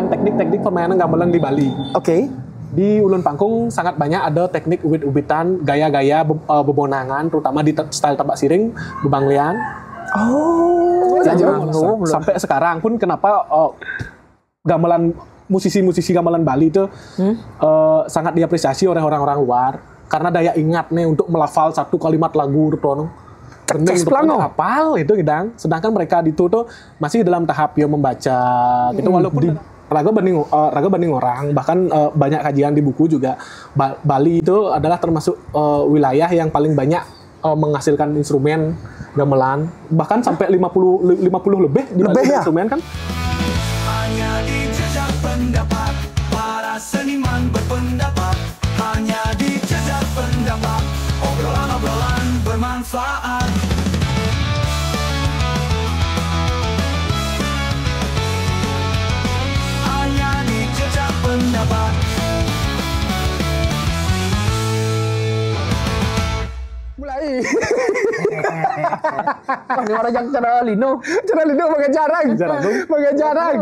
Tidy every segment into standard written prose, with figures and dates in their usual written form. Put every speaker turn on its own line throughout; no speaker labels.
Teknik-teknik permainan gamelan di Bali.
Oke.
Di Ulun Pangkung sangat banyak ada teknik ubit-ubitan, gaya-gaya bebonangan, terutama di style tebak siring, bebanglean.
Oh,
Sampai sekarang pun kenapa gamelan musisi-musisi gamelan Bali itu sangat diapresiasi oleh orang-orang luar karena daya ingat nih untuk melafal satu kalimat lagu itu bening untuk hafal itu gedang. Sedangkan mereka itu tuh masih dalam tahap ya membaca gitu walaupun raga banding orang bahkan banyak kajian di buku juga Bali itu adalah termasuk wilayah yang paling banyak menghasilkan instrumen gamelan bahkan sampai 50 lebih di Bali instrumen kan.
Hanya di jejak pendapat para seniman berpendapat, hanya di jejak pendapat obrolan-obrolan bermanfaat. Hanya di jejak pendapat.
Mulai. Ini orang yang cara lino pakai jarang. Pakai jarang.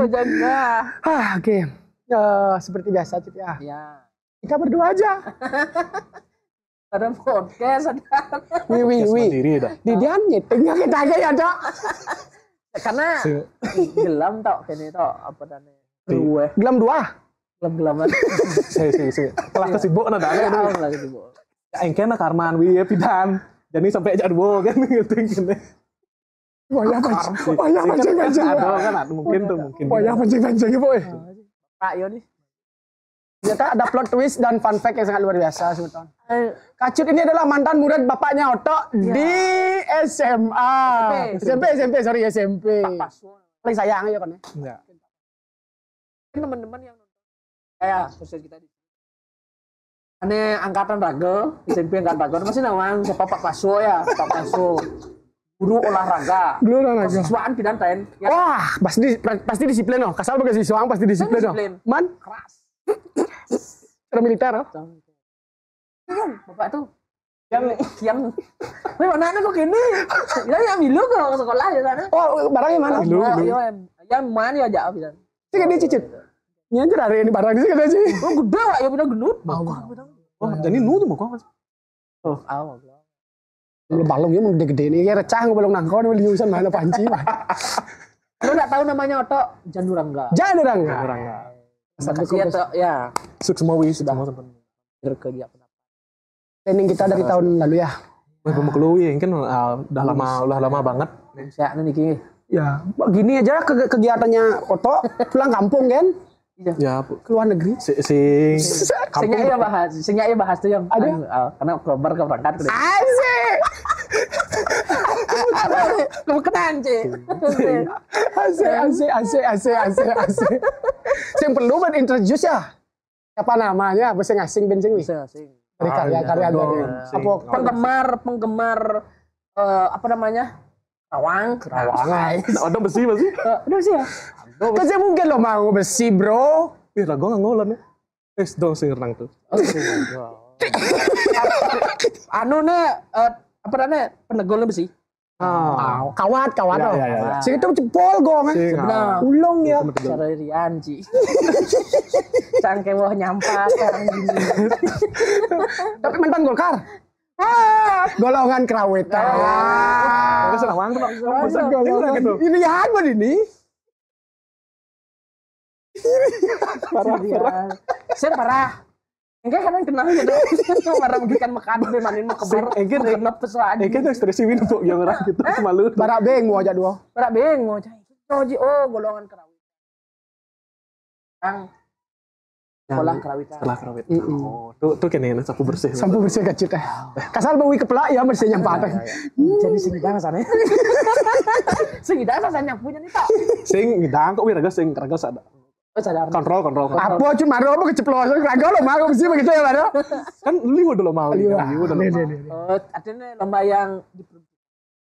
Oke. Seperti biasa Cid ya.
Ya.
Kita berdua aja.
Ada podcast ada.
Sendiri dah.
Didian nyetingnya kita aja ya, Dok.
Karena gelam tau kene tau apa dane. Gue.
Gelam dua.
Gelam-gelaman.
Si. Telah kesibuk nada ada.
Lah gitu.
Engkena karman wi pidan. Jadi sampai jadwo kan ngeting kene.
Wayah pancing-pancing.
Ada kan mungkin.
Wayah pancing-pancing, Boy.
Pak yo nih.
Ternyata ada plot twist dan fun fact yang sangat luar biasa sebetulnya. Kacut ini adalah mantan murid bapaknya Oto di SMA. SMP.
Pak Paswo.
Paling sayang aja kan ya.
Enggak.
Teman-teman yang nonton kayak sosial kita di angkatan raga, SMP angkatan raga masih namanya siapa Pak Paswo ya, Pak Paswo. Guru olahraga. Siswaan pindahan tren. Ya.
Wah, pasti disiplin loh. Kasar bagai siswaan pasti disiplin loh. Man,
Keras.
cara militer loh.
Bapak tuh yang mana kok gini? Ya yang milu kok sekolah ya sana.
Oh, barangnya mana?
Yang mana ya jauh bilang.
Sih kan dia cicit. Nyanjur hari ini barang di sini kan sih.
Oh gede lah ya bilang genut.
Oh, jadi nu tuh mau kok.
Oh, awal.
Belum balong ya gede-gede nih. Kayak recah gue belum nangkau nih liusan mana panci.
Lu enggak tahu namanya Oto Janurangga. Makasih ya Tok ya.
Semua sudah
Ke dia pendapat.
Training kita dari tahun lalu ya.
Wah, pemekelui kan udah lama banget.
Saya niki.
Ya, gini aja kegiatannya Oto pulang kampung kan?
Ya,
Ke luar negeri.
Singnya bahas tuh yang karena Oktober keberangkat.
Asik.
Kamu kenan, Ci.
Asik. Yang perlu buat introduce ya. Apa namanya? Bisa ngasing bensin nih.
Bisa.
Dari karya-karya dari apa
penggemar apa namanya? Rawang.
Ada besi masih?
Udah sih ya.
Kasih mungkin lo mau besi, Bro.
Rago nggak ngolan ya. Dong sing renang tuh.
Anu nih apa namanya? Penegol besi.
Kawat loh.
Ya.
Sing itu jebol gong.
Benar.
Ulung ya.
Cara Rian, Ci. Cangke wah nyampak sekarang gini.
Tapi mantan Golkar. Golongan kerawitan.
Terus Rawang tuh.
Ini ya apa ini?
Parah. Saya parah. Enggak kan kenal gitu. Marah bikin makan be manin mau kebar.
Engke
kenep pesuan.
tuh stresi win untuk yang orang gitu malu.
Barak beng mau aja dua.
Barak beng mau cai. Oh, golongan kerawitan. Yang sekolah kerawitan.
Oh, tuh kene sapu bersih.
Sampo bersih kacit teh. Kasal bawi kepelak ya bersih nyampat.
Jadi sing idang sana. Sing idang sana punya nih tak.
Sing idang kok wiraga sing raga sada.
Sadar.
Kontrol.
Apa cuma maro apa keceplosan raga lo mau bersih begitu ya, Maro?
Kan liwo dulu mau.
Oh, artinya lomba yang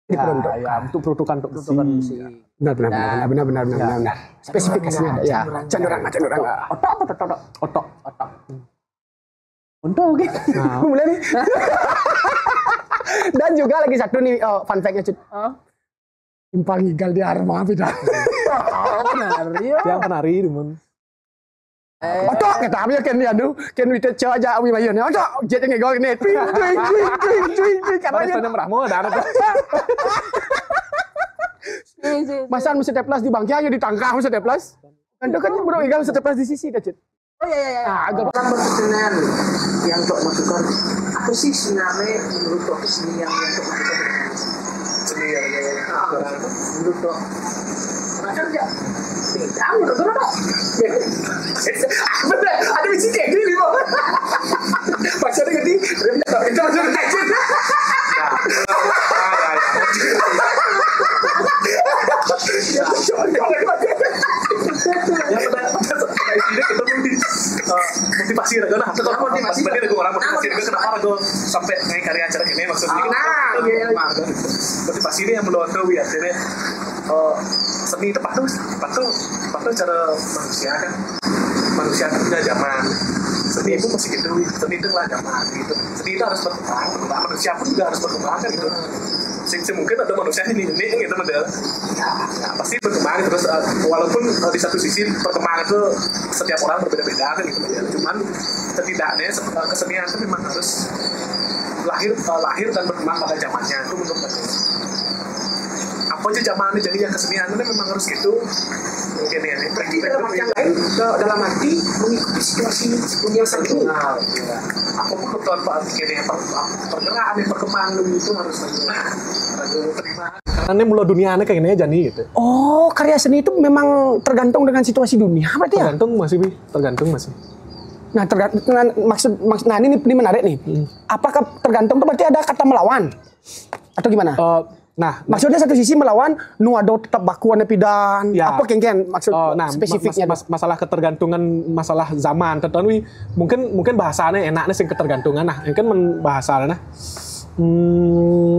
diperuntukkan.
Ya, untuk peruntukan
besi.
Benar. Spesifikasinya ada ya. Cenderang.
Otok. Untuk gitu.
Mulai nih. Dan juga lagi satu nih fun fact-nya Cut. Timpang igal di arma beda.
Penari.
Yang penari demen.
Otok kata apa ya Ken ya tu. Ken kita coba aja awi mayon. Otok jet yang gol ni. Twing katanya.
Pada merahmu ada tuh.
Masan mesti plus di bangkia hanya ditangkap mesti plus. Anda kan bro igal mesti plus di sisi dah Jet.
Oh iya.
Agak
Orang berkesenian yang untuk masukkan apa sih sebenarnya menurut Dok seni yang untuk masukkan
Seni yang
menurut Dok macam ya tidak menurut Dok
betul ada mesti kayak gini bro. Maksudnya gini, itu maksudnya action.
Motivasi Raga nah, atau motivasi Raga orang motivasi Raga kenapa Raga sampai naik karya acara ini maksudnya motivasi ini yang melawan tuh ya jadi seni itu patuh cara manusia kan punya zaman seni itu masih gitu seni itu lah zaman gitu seni itu harus berkembang manusia pun juga harus berkembang kan gitu mungkin ada manusia ini gitu model ya pasti berkembang terus walaupun di satu sisi perkembangan itu setiap orang berbeda-beda kan gitu model cuman setidaknya kesenian itu memang harus lahir dan berkembang pada zamannya itu menurut aku apa aja zamannya jadi yang kesenian itu memang harus gitu mungkin ya
pergi dalam arti yang lain dalam arti mengikuti situasi dunia saat ini
aku pun kebetulan Pak kayaknya pergerakan yang perkembangan itu harus terima karena ini mulai dunianya kayak gini aja nih gitu.
Oh, karya seni itu memang tergantung dengan situasi dunia berarti ya?
Tergantung masih.
Nah, maksud nah ini menarik nih. Apakah tergantung itu berarti ada kata melawan? Atau gimana? Maksudnya satu sisi melawan, nu ada tetap bakuan pidan.
Ya.
Apa kengken maksud spesifiknya?
Masalah ketergantungan, masalah zaman tertentu mungkin bahasanya enaknya sing ketergantungan. Nah, ini kan bahasanya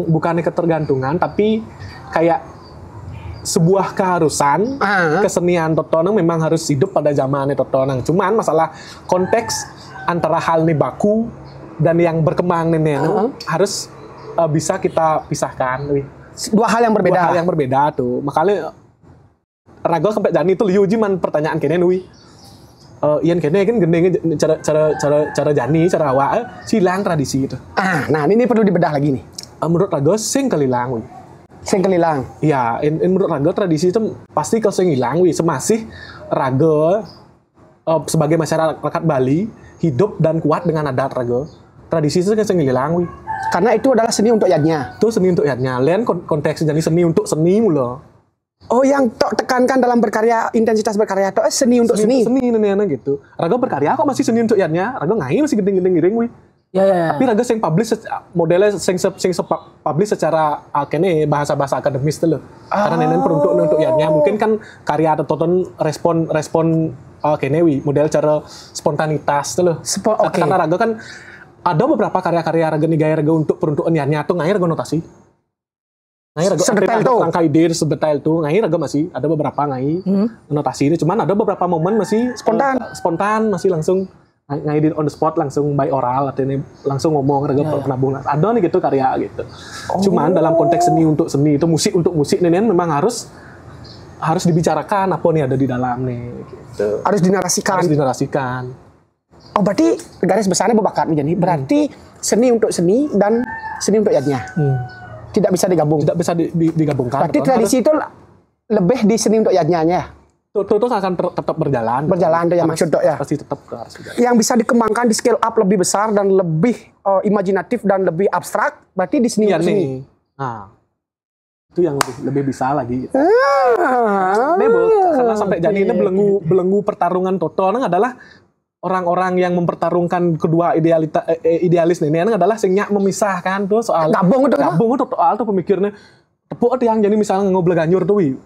bukannya ketergantungan tapi kayak sebuah keharusan kesenian totonang memang harus hidup pada zamannya totonang. Cuman masalah konteks antara hal nih baku dan yang berkembang nih harus bisa kita pisahkan.
Dua hal yang berbeda.
Dua hal yang berbeda tuh. Makanya Raga sampai Jani itu liu jiman pertanyaan kene nih. Ian kene kan gendengnya cara Jani, cara awak silang tradisi itu.
Nah ini perlu dibedah lagi nih.
Menurut Raga sing kelilang.
Sing kelilang.
Iya, menurut Raga tradisi itu pasti kalau sing hilang semasih Raga sebagai masyarakat Bali hidup dan kuat dengan adat Raga. Tradisi itu kan sing hilang
karena itu adalah seni untuk yadnya.
Itu seni untuk yadnya. Lain konteksnya jadi seni untuk seni mula.
Oh, yang tok tekankan dalam berkarya, intensitas berkarya itu seni untuk seni.
Seni gitu. Raga berkarya kok masih seni untuk yadnya. Raga ngai masih gendeng-gendeng giring
Ya.
Tapi Raga sing publish modelnya sing publish secara kene bahasa-bahasa akademis tuh loh. Karena nenen peruntuk untuk yadnya. Mungkin kan karya atau tonton respon kene model cara spontanitas tuh loh. Karena Raga kan ada beberapa karya-karya Raga nih gaya Raga untuk peruntukan yadnya tuh ngai Raga notasi. Ngai Raga
sedetail tuh.
Rangka ide sedetail tuh ngai Raga masih ada beberapa ngai notasi ini. Cuman ada beberapa momen masih spontan masih langsung ngai di on the spot langsung by oral artinya langsung ngomong Raga penabung. Ada nih gitu karya gitu. Cuman dalam konteks seni untuk seni itu musik untuk musik nih memang harus dibicarakan apa nih ada di dalam nih gitu.
Harus dinarasikan. Oh, berarti garis besarnya berbakat jadi. Berarti seni untuk seni dan seni untuk yadnya. Tidak bisa digabung.
Tidak bisa digabungkan.
Berarti tradisi itu lebih di seni untuk yadnya ya.
Itu akan tetap berjalan.
Berjalan tuh ya maksud dok ya.
Pasti tetap harus berjalan.
Yang bisa dikembangkan di scale up lebih besar dan lebih imajinatif dan lebih abstrak. Berarti di seni untuk seni.
Nah, itu yang lebih bisa lagi. Karena sampai jadi ini belenggu pertarungan total adalah orang-orang yang mempertarungkan kedua idealis ini adalah sing nyak memisahkan tuh soal gabung itu soal tuh pemikirnya tepuk yang jadi misalnya Bleganjur tuh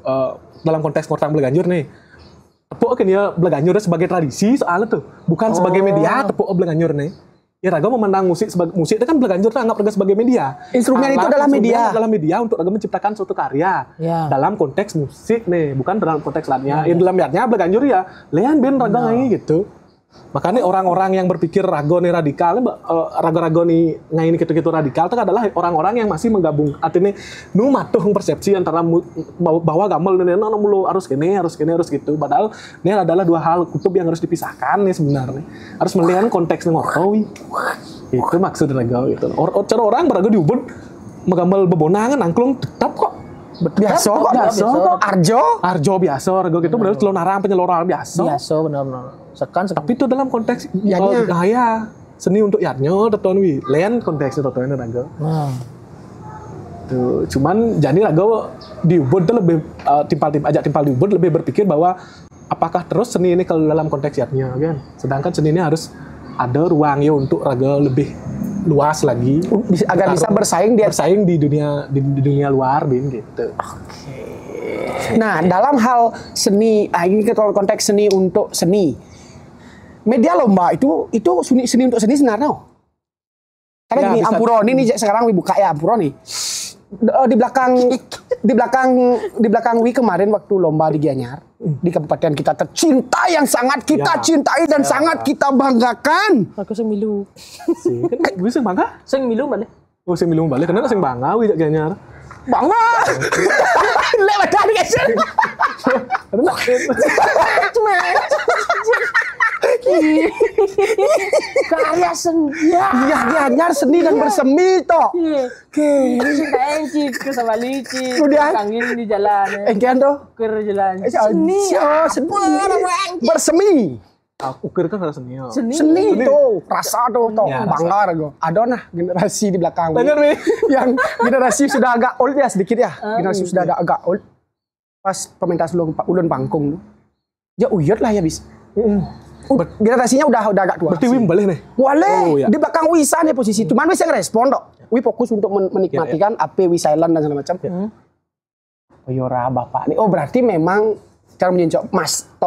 dalam konteks orang Bleganjur nih tepuk kan ya Bleganjur sebagai tradisi soalnya tuh bukan sebagai media tepuk Bleganjur nih ya Raga memandang musik sebagai musik itu kan Bleganjur anggap Raga sebagai media
instrumen itu adalah media
untuk Raga menciptakan suatu karya dalam konteks musik nih bukan dalam konteks lainnya dalam yadnya Bleganjur ya lean ben Raga ngai gitu. Makanya orang-orang yang berpikir rago nih radikal, rago-rago nih ngaini gitu-gitu radikal itu adalah orang-orang yang masih menggabung artinya nu matuh persepsi antara bahwa gamel ini mulu harus gini harus gitu. Padahal ini adalah dua hal kutub yang harus dipisahkan nih sebenarnya. Harus melihat konteksnya ngotowi. Itu maksud rago itu. Cara orang berago diubun menggamel bebonangan angklung tetap kok.
Biasa kok. Arjo
biasa rago gitu benar telonarang penyeloran biasa.
Biasa benar-benar. Sekan.
Tapi itu dalam konteks gaya seni untuk yarnyo teton wi lain konteksnya teton rago. Tuh cuman jadi rago di Ubud tuh lebih timpal di Ubud lebih berpikir bahwa apakah terus seni ini kalau dalam konteks yarnyo kan. Sedangkan seni ini harus ada ruangnya untuk rago lebih luas lagi
agar bisa bersaing
di dunia luar bin gitu.
Oke. Nah, dalam hal seni, ini konteks seni untuk seni. Media lomba itu seni untuk seni sebenarnya. Karena gini, Ampuro ini sekarang buka ya Ampuro nih. Di belakang Wi kemarin waktu lomba di Gianyar di kabupaten kita tercinta yang sangat kita cintai dan sangat kita banggakan.
Aku sing milu.
Kan gue sing bangga?
Sing milu balik.
Oh sing milu balik karena sing bangga wi Gianyar.
Bangga. Lewat tadi guys.
Cuma karya seni.
Iya, Gianyar seni dan bersemi toh.
Oke. Sing kaenci ke sama lici.
Kemudian
angin di jalan.
Engkian tuh.
Ker jalan.
Seni. Bersemi.
Ukir kan ada seni.
Seni tuh, rasa tuh, bangga gue. Ada nah generasi di belakang. Yang generasi sudah agak old ya sedikit ya. Generasi sudah agak old. Pas pementas ulun pangkung tuh. Ya uyut lah ya bis. Generasinya udah agak tua.
Berarti Wim boleh nih?
Boleh. Di belakang Wisa nih posisi. Cuman Wisa ngerespon dok. Wi fokus untuk menikmati kan AP Wi silent dan segala macam. Oh yora bapak nih. Oh berarti memang cara menyincok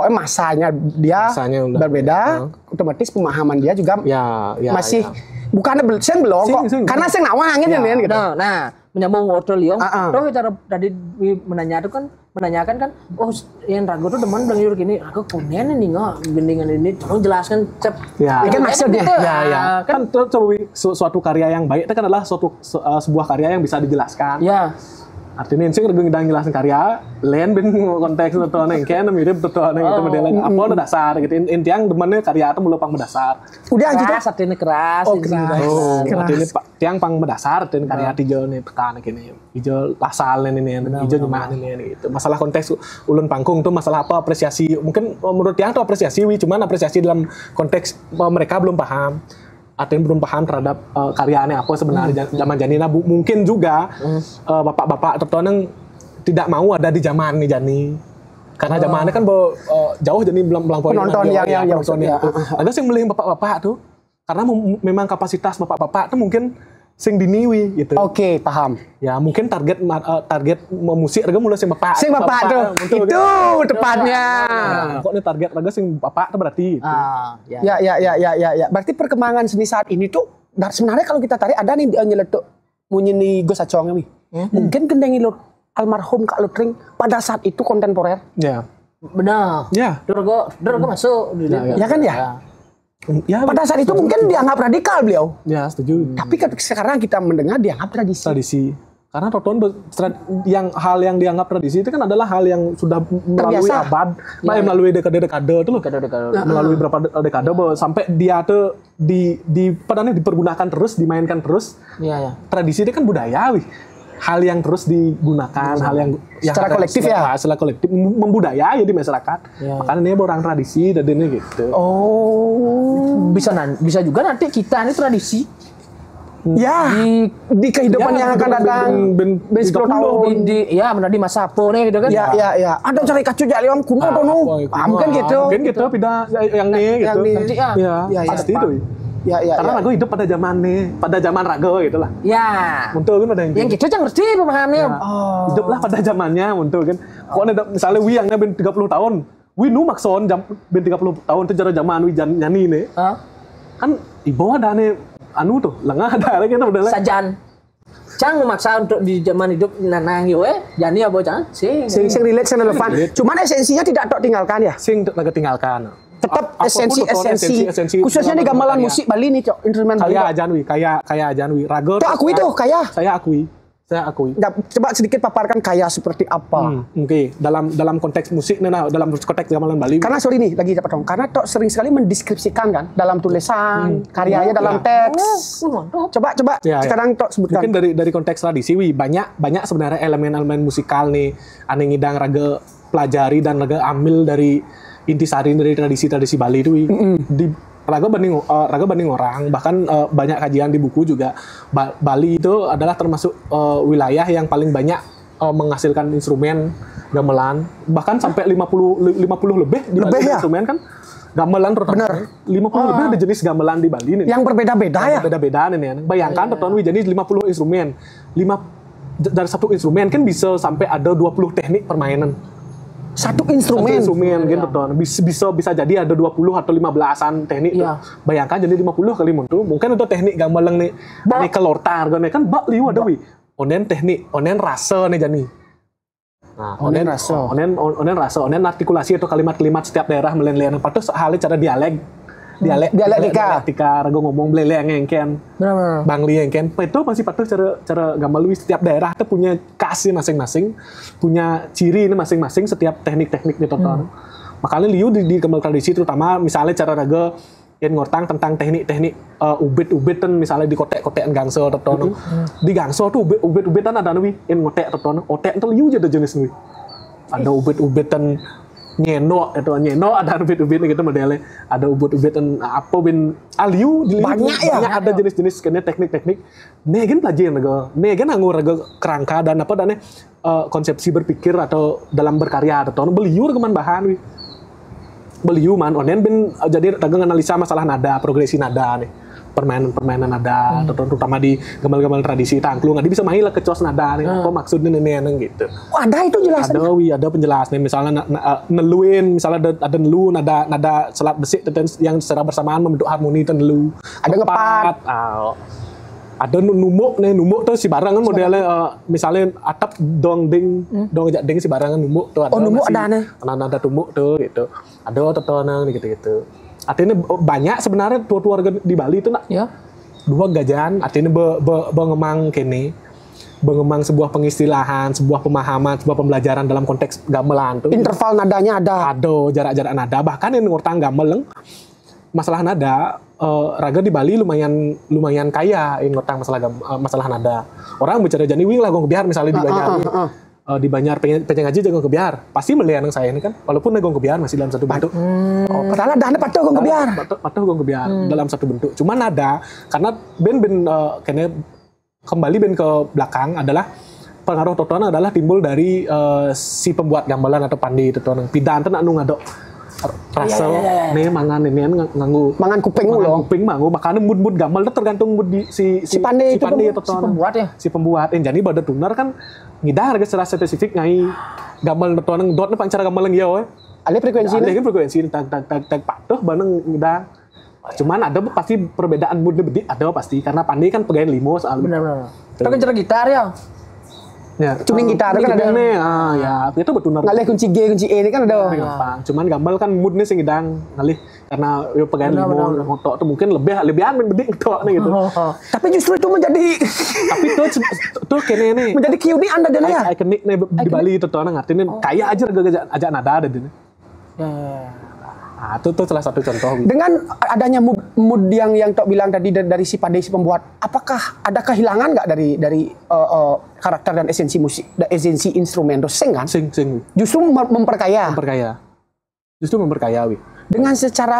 masanya dia berbeda. Otomatis pemahaman dia juga masih bukannya belum kok. Karena saya nawang gitu.
Nah, menyambung wortel liong. Toh cara tadi menanyakan kan, oh yang ragu tuh teman bilang yur gini, ragu kunen nih nggak gendingan ini, tolong jelaskan cep.
Ya, kan maksudnya.
Kan suatu karya yang baik itu kan adalah sebuah karya yang bisa dijelaskan.
Ya.
Artinya sih regu ngidang jelasin karya, lain ben konteks teton yang kan mirip teton itu modelnya apa udah dasar gitu. Intiang demennya karya itu mulai pang mendasar.
Udah anjir
keras artinya keras.
Artinya tiang pang mendasar artinya karya hijau nih tekan gini. Hijau lasal ini hijau nyemah ini gitu. Masalah konteks ulun pangkung tuh masalah apa apresiasi. Mungkin menurut tiang tuh apresiasi cuman apresiasi dalam konteks mereka belum paham. Artinya belum paham terhadap karyanya apa sebenarnya zaman Janina mungkin juga bapak-bapak tertoneng tidak mau ada di zaman nih Jani karena zamannya kan jauh Jani belum
penonton yang
ada sih melihat bapak-bapak tuh karena memang kapasitas bapak-bapak tuh mungkin sing diniwi gitu.
Oke, paham.
Ya mungkin target musik rega mulai sing bapak
tuh. Itu tepatnya.
Kok ini target rega sing bapak tuh berarti itu.
Ya. Berarti perkembangan seni saat ini tuh sebenarnya kalau kita tarik ada nih nyeletuk munyini Gus Acong wi. Mungkin kendengi lo almarhum Kak Lutring pada saat itu kontemporer.
Ya.
Benar.
Ya.
Dorgo masuk.
Ya kan ya? Ya, pada saat itu mungkin dianggap radikal beliau.
Ya, setuju.
Tapi sekarang kita mendengar dianggap tradisi.
Karena Toton hal yang dianggap tradisi itu kan adalah hal yang sudah melalui abad, melalui dekade-dekade itu loh. Melalui berapa dekade sampai dia tuh dipergunakan terus, dimainkan terus. Tradisi itu kan budaya, hal yang terus digunakan, hal yang
secara kolektif
secara kolektif membudaya di masyarakat. Makanya ini orang tradisi dan ini gitu.
Bisa juga nanti kita ini tradisi.
Ya, di kehidupan yang akan datang 10 tahun
di masa apa nih gitu kan.
Ya. Ada cari kacu jalion kuno tuh mungkin gitu.
Mungkin gitu pindah yang nih gitu. Ya, pasti itu. Ya. Karena Rago hidup pada zaman Rago gitu lah.
Ya.
Untuk kan ada
yang gitu jangan ngerti pemahamnya.
Hiduplah pada zamannya untuk kan. Kok ada misalnya Wi yang ben 30 tahun, Wi nu makson ben 30 tahun itu zaman Wi nyanyi nih. Kan ibu ada nih tuh lengah ada gitu modelnya.
Sajan. Cang memaksa untuk di zaman hidup nanang yo jani apa cang?
Sing relate sing relevan. Cuman esensinya tidak tok tinggalkan ya.
Sing tok tinggalkan.
tetap
apapun
esensi khususnya di gamelan musik Bali nih, Cok, instrumen Bali.
Kaya Ajanwi, kaya Ajanwi. Raga.
Tuh akui tuh kaya.
Saya akui.
Nah, coba sedikit paparkan kaya seperti apa.
Oke. Dalam konteks musik, dalam konteks gamelan Bali.
Karena sorry nih, lagi Pak Tong. Karena Tok sering sekali mendeskripsikan kan dalam tulisan, karyanya dalam teks. Coba sekarang Tok sebutkan.
Mungkin dari konteks tradisi, banyak sebenarnya elemen-elemen musikal nih, ane ngidang raga pelajari dan raga ambil dari intisari dari tradisi Bali itu. Di raga banding orang, bahkan banyak kajian di buku juga. Bali itu adalah termasuk wilayah yang paling banyak menghasilkan instrumen gamelan, bahkan sampai 50 lebih di Bali
ya?
Instrumen kan gamelan terutama.
Bener.
50 lebih ada jenis gamelan di Bali nih.
Yang berbeda-beda ya.
Beda-beda nih. Bayangkan teton jadi 50 instrumen. Dari satu instrumen kan bisa sampai ada 20 teknik permainan.
Satu instrumen
gitu tuh. Bisa jadi ada 20 atau 15-an teknik tuh. Bayangkan jadi 50 kali muntu. Mungkin itu teknik gamelan nih. Nih kelortar kan bak liu ada wi. Onen teknik, onen rasa nih jadi. Nah, onen rasa, onen artikulasi atau kalimat-kalimat setiap daerah melen-len. Patut halnya cara dialektika raga ngomong belele ngengken.
Benar.
Bangli ngengken. Itu masih patut cara gamelan setiap daerah itu punya khasnya masing-masing, punya ciri ini masing-masing setiap teknik-teknik gitu tuh. Makanya liu di gamelan tradisi terutama misalnya cara raga yang ngortang tentang teknik-teknik ubit-ubit kan misalnya di kotek-kotekan gangso atau di gangso tuh ubit-ubitan ada nih yang ngotek atau otek itu liu jadi jenis nih. Ada ubit-ubitan nyeno ada ubit-ubit gitu modelnya, ada ubit-ubitan apa bin aliu
banyak
ada jenis-jenis kene teknik-teknik negen pelajaran negen anggur kerangka dan apa dan konsepsi berpikir atau dalam berkarya atau beliur keman bahan beliu man onen bin jadi dagang analisa masalah nada, progresi nada nih, permainan nada terutama di gamelan tradisi tangklung dia bisa main lah kecos nada nih, apa maksudnya nenek gitu.
Ada itu jelasannya.
Ada penjelasannya misalnya neluin, misalnya ada nelu nada selat besi yang secara bersamaan membentuk harmoni itu nelu.
Ada ngepat.
Ada numuk tuh si barang kan modelnya misalnya atap dong ding ding si barang kan numuk tuh ada.
Numuk ada nih.
Nada tumuk tuh gitu. Ada totonan gitu. Artinya banyak sebenarnya tua-tua warga di Bali itu nak.
Ya.
Dua gajan artinya bengemang kene. Bengemang sebuah pengistilahan, sebuah pemahaman, sebuah pembelajaran dalam konteks gamelan tuh.
Interval nadanya ada.
Ada jarak-jarak nada bahkan yang ngurtang gameleng masalah nada raga di Bali lumayan kaya yang ngurtang masalah nada. Orang bicara jani wing lah gong kebiar misalnya di Banjar. Di Banjar pengen ngaji jago kebiar. Pasti melihat saya ini kan walaupun gong kebiar masih dalam satu bentuk.
Padahal ada patuh gong kebiar.
Patuh gong kebiar dalam satu bentuk. Cuma nada karena ben kayaknya kembali ben ke belakang adalah pengaruh totoan adalah timbul dari si pembuat gamelan atau pandi totoan. Pidan tuh anu ngadok rasa nih mangan ini nganggu
mangan kuping loh.
Kuping manggu makanya mood gamel itu tergantung mood di si
pandi
atau si pembuat yang jadi pada tunar kan ngidang harga secara spesifik ngai gamel totoan dot pancara gamel yang ya
ada frekuensi
tag patuh bareng ngidang. Cuman ada pasti perbedaan mood bedik ada pasti karena pandi kan pegain limo soal
benar. Itu kan cara gitar ya.
Ya, tuning gitar kan ada
nih, ya itu betul benar.
Ngalih kunci G, kunci E ini kan ada.
Gampang. Cuman gambar kan moodnya sih ngidang ngalih karena yo pegang limo motor itu mungkin lebihan bedik tok gitu.
Tapi justru itu menjadi
tapi tuh kene nih
menjadi kiuni Anda deh ya.
Ikonik nih di Bali itu tuh ngartiin kaya aja ajak nada ada di. Nah, itu salah satu contoh.
Dengan adanya mood yang Tok bilang tadi dari si Pade si pembuat, apakah ada kehilangan nggak dari karakter dan esensi musik, dan esensi instrumen sing kan?
Sing.
Justru memperkaya.
Justru memperkaya wi.
Dengan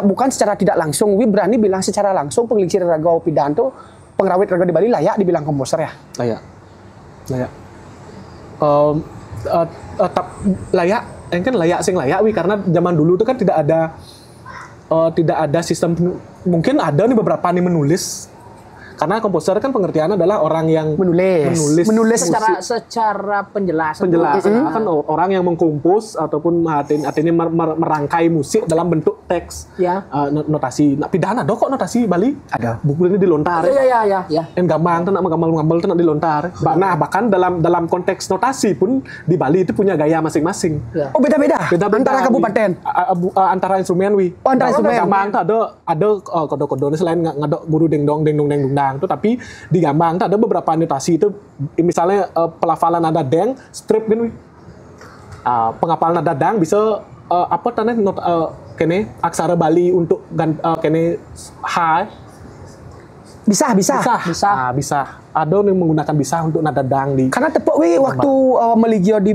bukan secara tidak langsung, wi berani bilang secara langsung penglincir raga Pidanto, pengrawit raga di Bali layak dibilang komposer ya.
Layak. Layak. Kan layak wi karena zaman dulu itu kan tidak ada sistem, mungkin ada nih beberapa nih menulis Karena komposer kan pengertiannya adalah orang yang
menulis
secara penjelasan.
Kan orang yang mengkompos ataupun artinya merangkai musik dalam bentuk teks, notasi. Nah, pidana ada kok notasi Bali.
Ada.
Buku ini dilontar.
Iya.
Yang gampang tuh nak ngambal tuh nak dilontar. Nah, bahkan dalam konteks notasi pun di Bali itu punya gaya masing-masing.
Ya.
Oh, beda-beda. Antara kabupaten.
Antara instrumen
antara instrumen.
Gampang tuh ada kode-kode selain ngadok guru dengdong tuh, tapi di Gambang tuh ada beberapa notasi itu, misalnya pelafalan nada deng strip gini, pengapalan nada dang bisa apa tanya kene aksara Bali untuk kene high
bisa.
Ada yang menggunakan bisa untuk nada dang di.
Karena tepuk waktu meligio di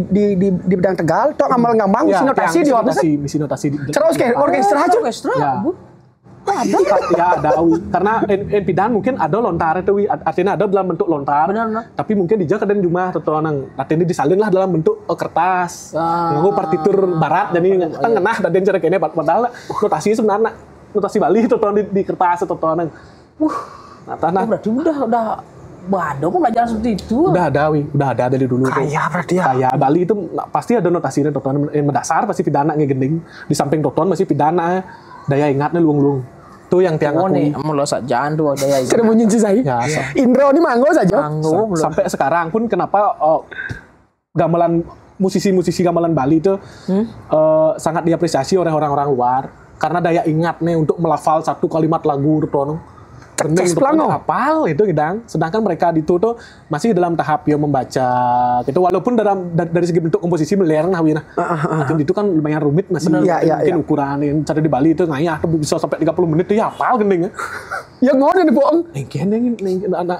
bidang Tegal, tuh ngamal-ngambang misi notasi di apa sih?
Misi notasi.
Terus kayak orkestra aja.
Ya. Ada karena pidan mungkin ada lontar itu artinya ada dalam bentuk lontar.
Benar.
Tapi mungkin di kadang cuma tetonang artinya disalin lah dalam bentuk kertas. Nganggo partitur barat jadi ngenah dan cara kene padahal notasi sebenarnya notasi Bali teton di kertas tetonang.
Berarti udah Bado pun belajar seperti itu.
Udah ada dari dulu.
Kaya berarti ya.
Kaya Bali itu pasti ada notasinya toton yang mendasar pasti pidana ngegending. Di samping toton masih pidana daya ingatnya luang-luang. Tuh yang tiang aku.
Nih, mau losak jangan tuh daya ingat.
Sudah bunyi saya.
Ya,
Indro ini manggo saja.
Sampai sekarang pun kenapa gamelan musisi-musisi gamelan Bali itu sangat diapresiasi oleh orang-orang luar karena daya ingat nih untuk melafal satu kalimat lagu toton. Bening hafal itu gedang. Sedangkan mereka itu tuh masih dalam tahap ya membaca gitu walaupun dari segi bentuk komposisi melereng hawina. Itu kan lumayan rumit masih mungkin ukuran yang cara di Bali itu ngayah tuh bisa sampai 30 menit tuh ya hafal gendeng ya.
Ya ngono nih bohong.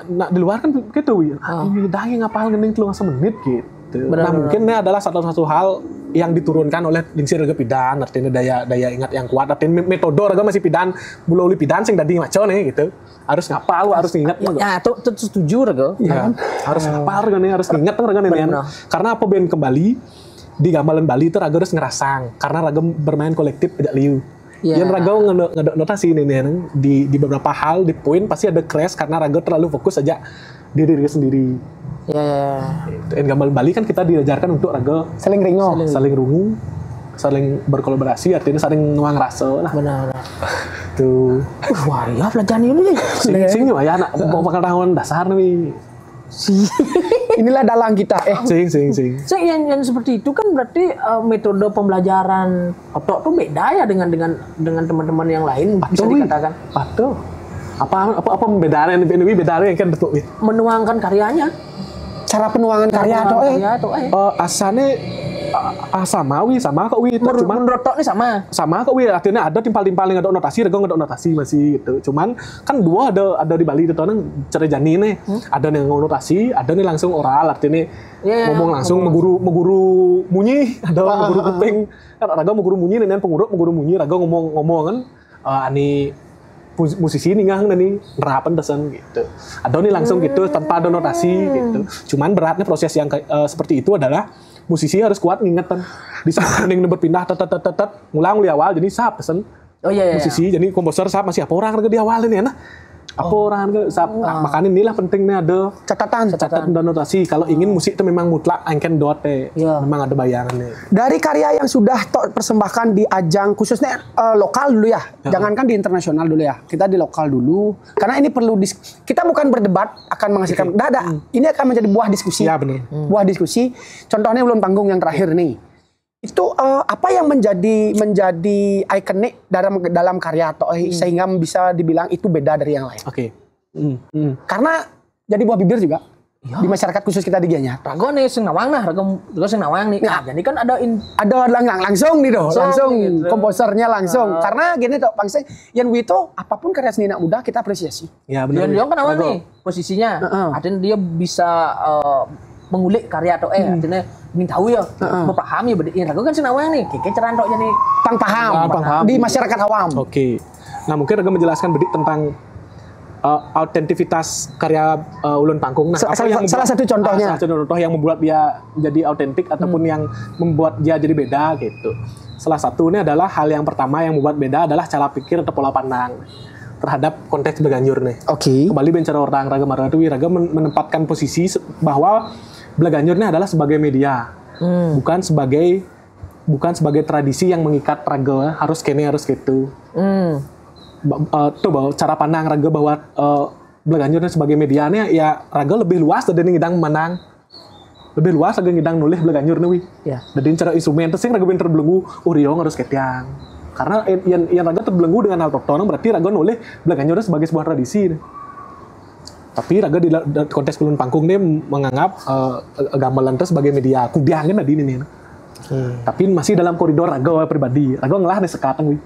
Nah di luar kan gitu ya. Ini dah yang ngapal gendeng 3 menit gitu. Nah mungkin ini adalah satu hal yang diturunkan oleh Lingsi Raga Pidan, artinya daya ingat yang kuat, artinya metode Raga masih Pidan, bulu Pidan sing dadi maco nih gitu. Harus ngapal, harus ingat.
Ya, itu setuju Raga.
Ya, harus ngapal Raga nih, harus ingat Raga nih. Karena apa ben kembali di gamelan Bali itu Raga harus ngerasang, karena Raga bermain kolektif tidak liu. Yang Raga nggak notasi ini di beberapa hal di poin pasti ada crash karena Raga terlalu fokus aja diri sendiri. Dan gamelan Bali kan kita diajarkan untuk Raga
saling ringo,
saling rungu, saling berkolaborasi, artinya saling nuang rasa lah.
Benar.
Tuh.
Wah, ya pelajaran ini.
Sing ya anak pengetahuan dasar nih.
Inilah dalang kita.
Sing.
Yang seperti itu kan berarti metode pembelajaran otok tuh beda ya dengan teman-teman yang lain bisa dikatakan.
Betul. Apa bedanya ini bedanya yang kan betul.
Menuangkan karyanya.
Cara penuangan karya atau
asalnya sama kok itu
cuman rotok nih
sama kok artinya ada timpal-timpal yang ada notasi notasi masih gitu cuman kan dua ada di Bali itu orang cara jani nih ada yang notasi ada nih langsung oral artinya ngomong langsung meguru munyi ada meguru kuping kan Raga meguru munyi dan pengurut meguru munyi Raga ngomong kan ani musisi nih nggak nih nerapan tesan gitu ada nih langsung gitu tanpa ada notasi gitu cuman beratnya proses yang seperti itu adalah musisi harus kuat ngingetan di saat mending berpindah ngulang dari awal jadi sahab pesan musisi jadi komposer sahab masih apa orang di awal ini ya nah apa orang sahab makanya inilah pentingnya ada catatan dan notasi kalau ingin musik itu memang mutlak angken dote memang ada bayangannya
dari karya yang sudah persembahkan di ajang khususnya lokal dulu ya jangankan di internasional dulu ya kita di lokal dulu karena ini perlu kita bukan berdebat akan menghasilkan ini akan menjadi buah diskusi buah diskusi contohnya Ulun Panggung yang terakhir nih itu apa yang menjadi ikonik dalam karya atau sehingga bisa dibilang itu beda dari yang lain. Karena jadi buah bibir juga di masyarakat khusus kita di Gianyar.
Raga nih sing nawang nih. Nah, jadi kan ada
langsung nih doh, langsung
gitu.
Komposernya langsung. Karena gini toh Bang Seng, yang Wito apapun karya seni anak muda kita apresiasi.
Ya benar.
Dia kan awal nih posisinya. Artinya dia bisa mengulik karya atau artinya ingin tahu ya, memahami ya Raga kan senawang nih, keke cerantoknya nih
paham di masyarakat awam.
Oke. Nah mungkin Raga menjelaskan bedik tentang autentivitas karya Ulun Panggung. Nah,
salah satu contohnya.
Salah satu contoh yang membuat dia jadi autentik ataupun yang membuat dia jadi beda gitu. Salah satunya adalah hal yang pertama yang membuat beda adalah cara pikir atau pola pandang. terhadap konteks Bleganjur nih.
Oke.
Kembali bicara orang Raga Marwatwi, Raga menempatkan posisi bahwa Bleganjur ini adalah sebagai media, bukan sebagai tradisi yang mengikat Raga harus kene harus gitu. Tuh bahwa cara pandang Raga bahwa Bleganjur ini sebagai medianya ya Raga lebih luas dari ngidang menang. Lebih luas Raga ngidang nulis Bleganjur nih.
Ya.
Jadi cara instrumen terus Raga ben terbelenggu Riong harus ketiang. Karena yang Raga terbelenggu dengan autokton berarti Raga nulis Bleganjur sebagai sebuah tradisi. Tapi Raga di konteks Kulon Pangkung dia menganggap gamelan itu sebagai media. Kubiang kan tadi ini. Tapi masih dalam koridor Raga pribadi. Raga ngelah di sekatan wi.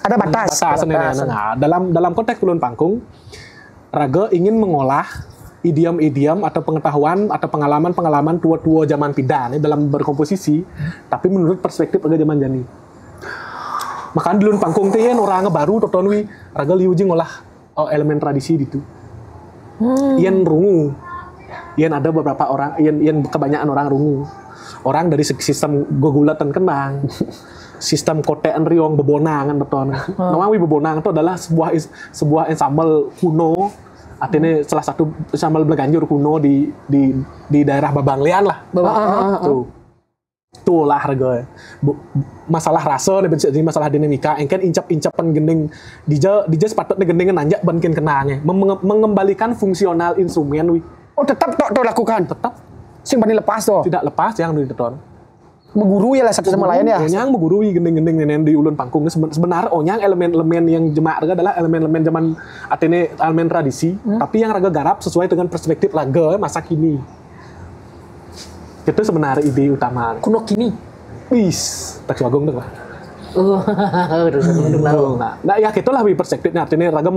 Ada batas.
Nah, dalam konteks Kulon Pangkung Raga ingin mengolah idiom-idiom atau pengetahuan atau pengalaman-pengalaman tua-tua zaman pidan dalam berkomposisi, tapi menurut perspektif Raga zaman jani. Makanya di Lun Pangkung teh orang baru toton wi Raga liu jeung ngolah elemen tradisi gitu. Yen rungu. Yen ada beberapa orang, yen kebanyakan orang rungu. Orang dari sistem gogulatan kenang. Sistem kotean riong bebonangan toton. Nawawi bebonang itu adalah sebuah ensemble kuno. Artinya salah satu ensemble Bleganjur kuno di daerah Babanglian lah. Tuh lah Raga. Masalah rasa jadi masalah dinamika engken incap-incapan gending dija sepatutnya gending nanjak bankin kenangnya mengembalikan fungsional instrumen wi.
Oh tetap tok lakukan.
Tetap
Sing bani lepas toh.
tidak lepas yang diteton.
Menggurui lah satu sama lain ya.
Onyang menggurui gending-gending nenen di ulun pangkung. Sebenarnya onyang elemen-elemen yang jemaah Raga adalah elemen-elemen zaman artinya elemen tradisi, tapi yang Raga garap sesuai dengan perspektif Raga masa kini. Itu sebenarnya ide utama.
Kuno kini.
Wis, tak bagong tuh lah. Nah, ya gitulah perspektifnya. Artinya Raga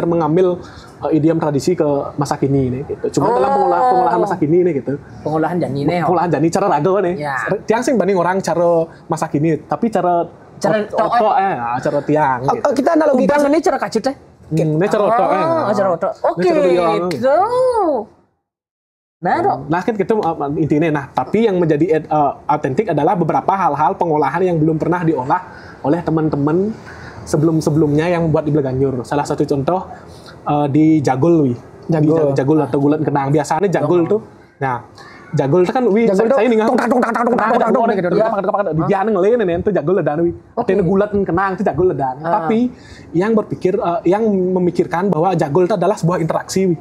mengambil idiom tradisi ke masa kini nih gitu. Cuma dalam pengolahan masa kini nih gitu.
Pengolahan jani nih.
Pengolahan jani cara Raga nih.
Ya.
Tiang sing banding orang cara masa kini, tapi cara cara tiang. Gitu.
Kita analogikan
Ubang ini cara kacut teh.
Ini cara otok
Cara otot. Oke. Gitu.
Nah kan gitu intinya. Nah tapi yang menjadi autentik adalah beberapa hal-hal pengolahan yang belum pernah diolah oleh teman-teman sebelum-sebelumnya yang membuat di Bleganjur. Salah satu contoh di Jagul wi. Jagul atau gulat kenang. Biasanya Jagul tuh. Nah Jagul itu kan saya nih gitu. Dia ngelain nih itu Jagul ledan wi. Artinya gulat kenang itu Jagul ledan. Tapi yang memikirkan bahwa Jagul itu adalah sebuah interaksi wi.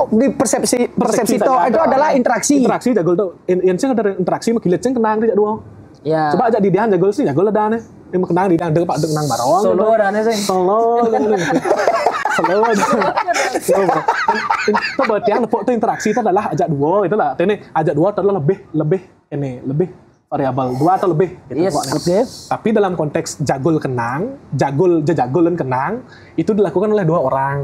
Di persepsi itu adalah interaksi.
Interaksi Jagul tuh. Yang sih ada interaksi makilit sing kenang tidak dua.
Ya.
Coba aja di dian Jagul sih Jagul ledan nih. Yang kenang di dian pak kenang barong.
Solo adane sih.
Solo aja. Itu berarti yang lepok itu interaksi itu adalah ajak dua itulah. Ini ajak dua adalah lebih variabel dua atau lebih. Gitu,
Yes. Okay.
Tapi dalam konteks Jagul kenang, Jagul dan kenang itu dilakukan oleh dua orang.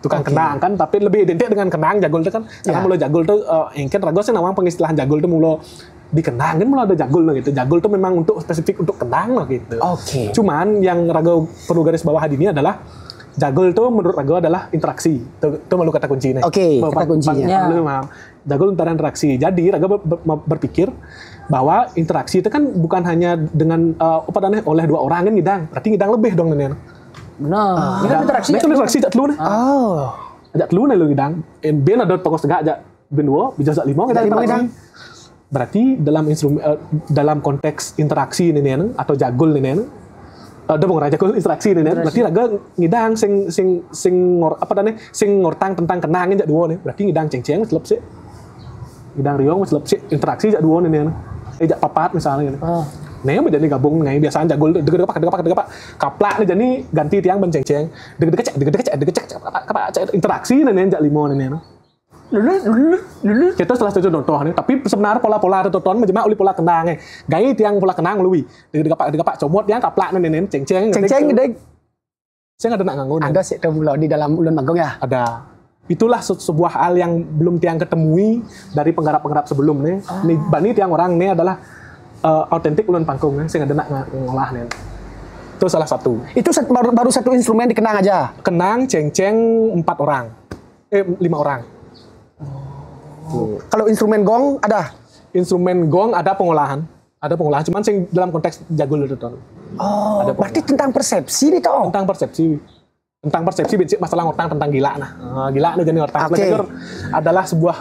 Tukang kenang kan, tapi lebih identik dengan kenang Jagul itu kan. Karena mulai Jagul itu engken Raga sih namanya pengistilahan Jagul itu mulai dikenang kan mulai ada Jagul gitu. Jagul itu memang untuk spesifik untuk kenang lah gitu.
Oke.
Cuman yang Raga perlu garis bawah di ini adalah Jagul itu menurut Raga adalah interaksi. Itu malu kata kunci nih.
Oke, kata kuncinya.
Jagul antara interaksi. Jadi Raga berpikir bahwa interaksi itu kan bukan hanya dengan oleh dua orang kan ngidang. Berarti ngidang lebih dong nih.
Benar. Ini kan interaksi.
Ini kan interaksi ajak telu nih.
Oh.
Ajak telu nih lu ngidang. Ben ada pokok segak ajak ben dua, bisa ajak lima kita interaksi. Berarti dalam konteks interaksi ini atau Jagul ini ada bang raja interaksi ini berarti Raga ngidang sing ngortang tentang kenangin jak dua nih. Berarti ngidang ceng-ceng selep sih. Ngidang riong selep sih interaksi jak dua nih. Jak papat misalnya gitu. Nah, menjadi gabung ngai biasaan Jagul deg-depak kaplak nih jadi ganti tiang benceng-ceng deg-deg interaksi nih jak limo nih. Kita salah satu contoh nih, tapi sebenarnya pola-pola toton menjema uli pola kenang gai tiang pola kenang luwi deg-depak comot tiang kaplak nih ceng-ceng
Ceng-ceng.
Saya ada nak nganggo.
Ada sih di dalam Ulun Pangkung ya.
Ada. Itulah sebuah hal yang belum tiang ketemui dari penggarap-penggarap sebelum nih. Bani tiang orang nih adalah autentik Ulun Pangkung nih, saya ada nak ngolah nih. Itu salah satu.
Itu baru satu instrumen dikenang aja.
Kenang ceng-ceng 5 orang.
Kalau instrumen gong ada?
Instrumen gong ada pengolahan. Ada pengolahan, cuman sing dalam konteks jagul itu ton.
Oh,
Ada
berarti tentang persepsi nih toh.
Tentang persepsi bincik masalah ngortang tentang gila nah. Gila nih jadi ngortang.
Oke.
Pelajur adalah sebuah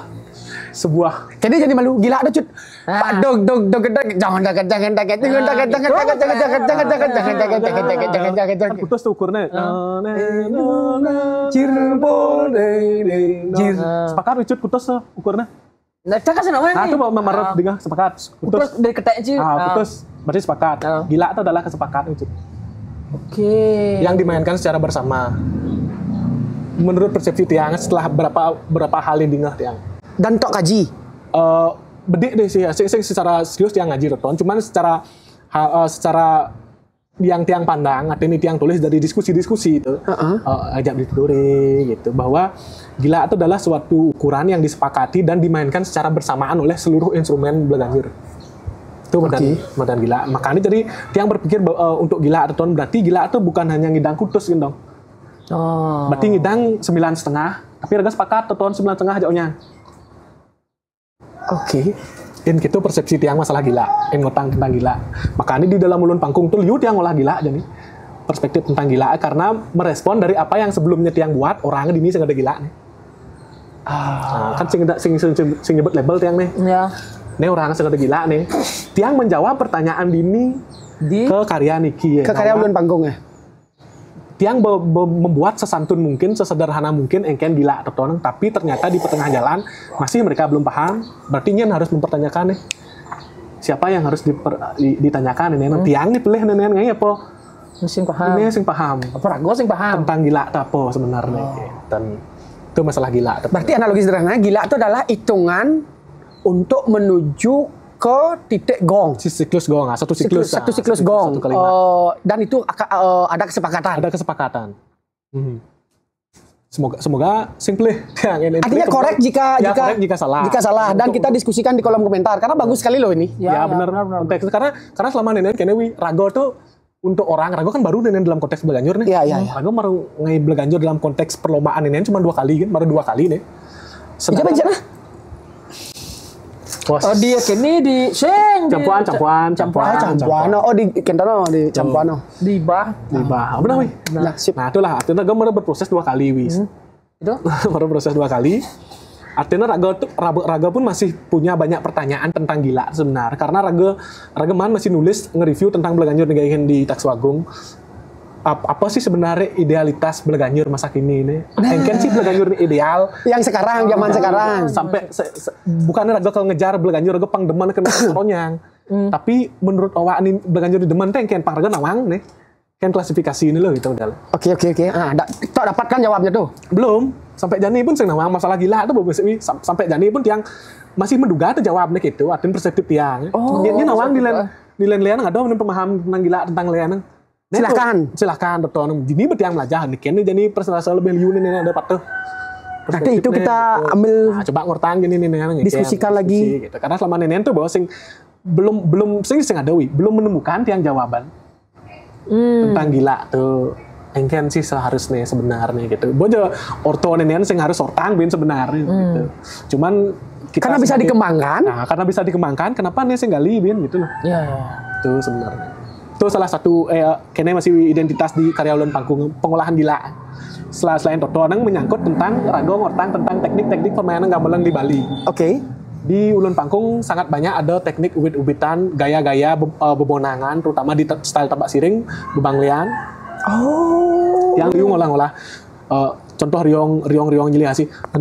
Jadi jadi malu gila ada cut. Pak dog jangan
putus tuh ukurnya. Sepakat cut putus tuh ukurnya.
Nah, cakap namanya
Nah, itu memarah dengan sepakat.
putus dari ketek sih.
Putus. Berarti sepakat. Gila itu adalah kesepakatan itu.
Oke.
Yang dimainkan secara bersama. Menurut persepsi Tiang setelah berapa hal yang dengar Tiang.
dan tok kaji.
Bedik deh sih, sing secara serius Tiang ngaji Reton. Cuman secara yang Tiang pandang, artinya Tiang tulis dari diskusi-diskusi itu, ajak dituduri gitu, bahwa gila itu adalah suatu ukuran yang disepakati dan dimainkan secara bersamaan oleh seluruh instrumen Belaganjur. Itu medan gila. Makanya jadi Tiang berpikir untuk gila Reton berarti gila itu bukan hanya ngidang kutus gitu dong. Berarti ngidang 9,5, tapi harga sepakat Reton 9,5 jauhnya.
Oke.
Dan gitu persepsi Tiang masalah gila, yang ngotang tentang gila. Makanya di dalam ulun pangkung tuh liu Tiang ngolah gila aja nih. Perspektif tentang gila karena merespon dari apa yang sebelumnya Tiang buat, orangnya di ini sing ada gila nih. Kan sing nyebut label Tiang nih.
Ya.
Nih orangnya sing ada gila nih. Tiang menjawab pertanyaan dini ke karya Niki ya.
Ke karya ulun panggung ya.
Tiang membuat sesantun mungkin, sesederhana mungkin engken gila Reton, tapi ternyata di tengah jalan masih mereka belum paham. Berarti Nyen harus mempertanyakan nih. Siapa yang harus ditanyakan ini? Tiang nih pilih nenek ngai apa?
Sing paham.
Ini sing paham.
Apa rago sing paham?
Tentang gila apa sebenarnya. Dan itu masalah gila.
Berarti analogi sederhana gila itu adalah hitungan untuk menuju ke titik gong.
Siklus gong, satu siklus
gong.
Satu kalimat.
Dan itu ada kesepakatan.
Ada kesepakatan. Semoga simple.
Artinya korek jika
salah.
Jika salah dan kita diskusikan di kolom komentar karena bagus sekali loh ini.
Ya, benar. Konteks karena selama nenek kene rago tuh untuk orang rago kan baru nenek dalam konteks Belaganjur nih.
Iya.
Rago baru ngai Belaganjur dalam konteks perlombaan nenek cuma 2 kali kan, baru 2 kali nih.
Sedangkan
Dia kini di sing
campuan.
Oh di Kentano di campuano.
di bah.
Benar wih.
Nah, sip.
Nah itulah artinya gue baru berproses 2 kali wis.
Itu?
Baru proses 2 kali. Artinya Raga pun masih punya banyak pertanyaan tentang gila sebenarnya. Karena Raga man masih nulis nge-review tentang Belaganjur Negahin di Taksuagung. Apa sih sebenarnya idealitas Belaganjur masa kini ini? Mungkin sih Belaganjur ini ideal.
Yang sekarang, zaman sekarang.
Sampai bukannya Raga kalau ngejar Belaganjur Raga pang demen kena soronyang. Tapi menurut awak ini Belaganjur di demen teh kan pang Raga nawang nih. Kan klasifikasi ini loh gitu udah.
Oke. Tok dapatkan jawabnya tuh.
Belum. Sampai Jani pun sing nawang masalah gila tuh sampai Jani pun yang masih menduga tuh jawabnya gitu. Artinya perseptif Tiang. Dia nawang di lain-lain enggak ada pemaham tentang gila tentang lain. Silakan Dr. Ini bertiang belajar nih kan jadi presentasi lebih liu nih ada patuh.
Nanti itu kita ambil
coba ngortang gini nih
diskusikan lagi
gitu. Karena selama nenek tuh bahwa sing belum sing adawi belum menemukan tiang jawaban tentang gila tuh engken sih seharusnya sebenarnya gitu. Bojo orto nenek sing harus ortang bin sebenarnya gitu. Cuman
karena bisa dikembangkan.
Nah, karena bisa dikembangkan kenapa nih sing gali bin gitu loh.
Iya.
Itu sebenarnya. Itu salah satu kayaknya masih identitas di karya ulun panggung pengolahan gila. Selain Toto nang menyangkut tentang rago ngortang tentang teknik-teknik permainan gamelan di Bali.
Oke.
Di ulun panggung sangat banyak ada teknik ubit-ubitan, gaya-gaya bebonangan terutama di style tabak siring, bebanglean. Yang liu ngolah-ngolah contoh riong jili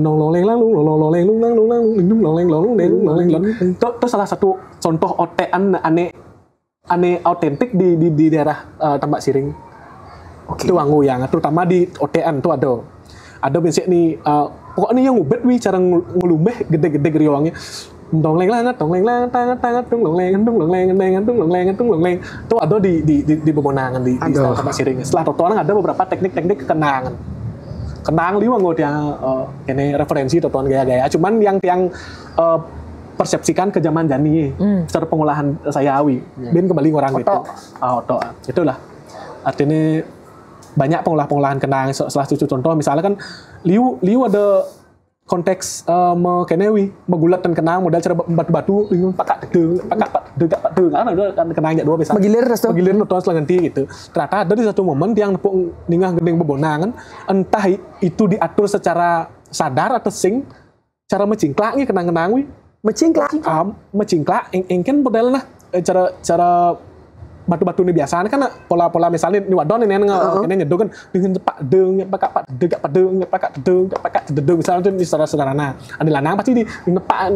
nong loleng lang loleng lung lang loleng loleng itu salah satu contoh otean aneh autentik di daerah Tambak Siring. Itu wangu yang terutama di otean tuh ada biasanya nih pokoknya yang ngubet cara ngelumbeh gede-gede riongnya tongleng tangan tongleng itu ada di bebonangan di Tambak Siring. Setelah totoan ada beberapa teknik kenangan liu wangu yang ini referensi totoan gaya-gaya cuman yang persepsikan ke zaman Jani secara pengolahan sayawi bin kembali orang gitu oto itulah artinya banyak pengolahan kenang salah satu contoh misalnya kan liu ada konteks kenewi megulat dan kenang modal cara batu-batu dengan pakak deug kan kenang dua biasa
Magilir terus tuh.
Magilir nonton selengenti gitu. Ternyata ada di satu momen yang nepung ningah gendeng bebonangan entah itu diatur secara sadar atau sing cara mencingklak nih kenang-kenang wi mencingklak engken modal nah cara batu-batu ini biasa kan pola misalnya ni wadon ini kene nyedo kan dengan pak deung misalnya itu saudara-saudarana ada lanang pasti di ngepak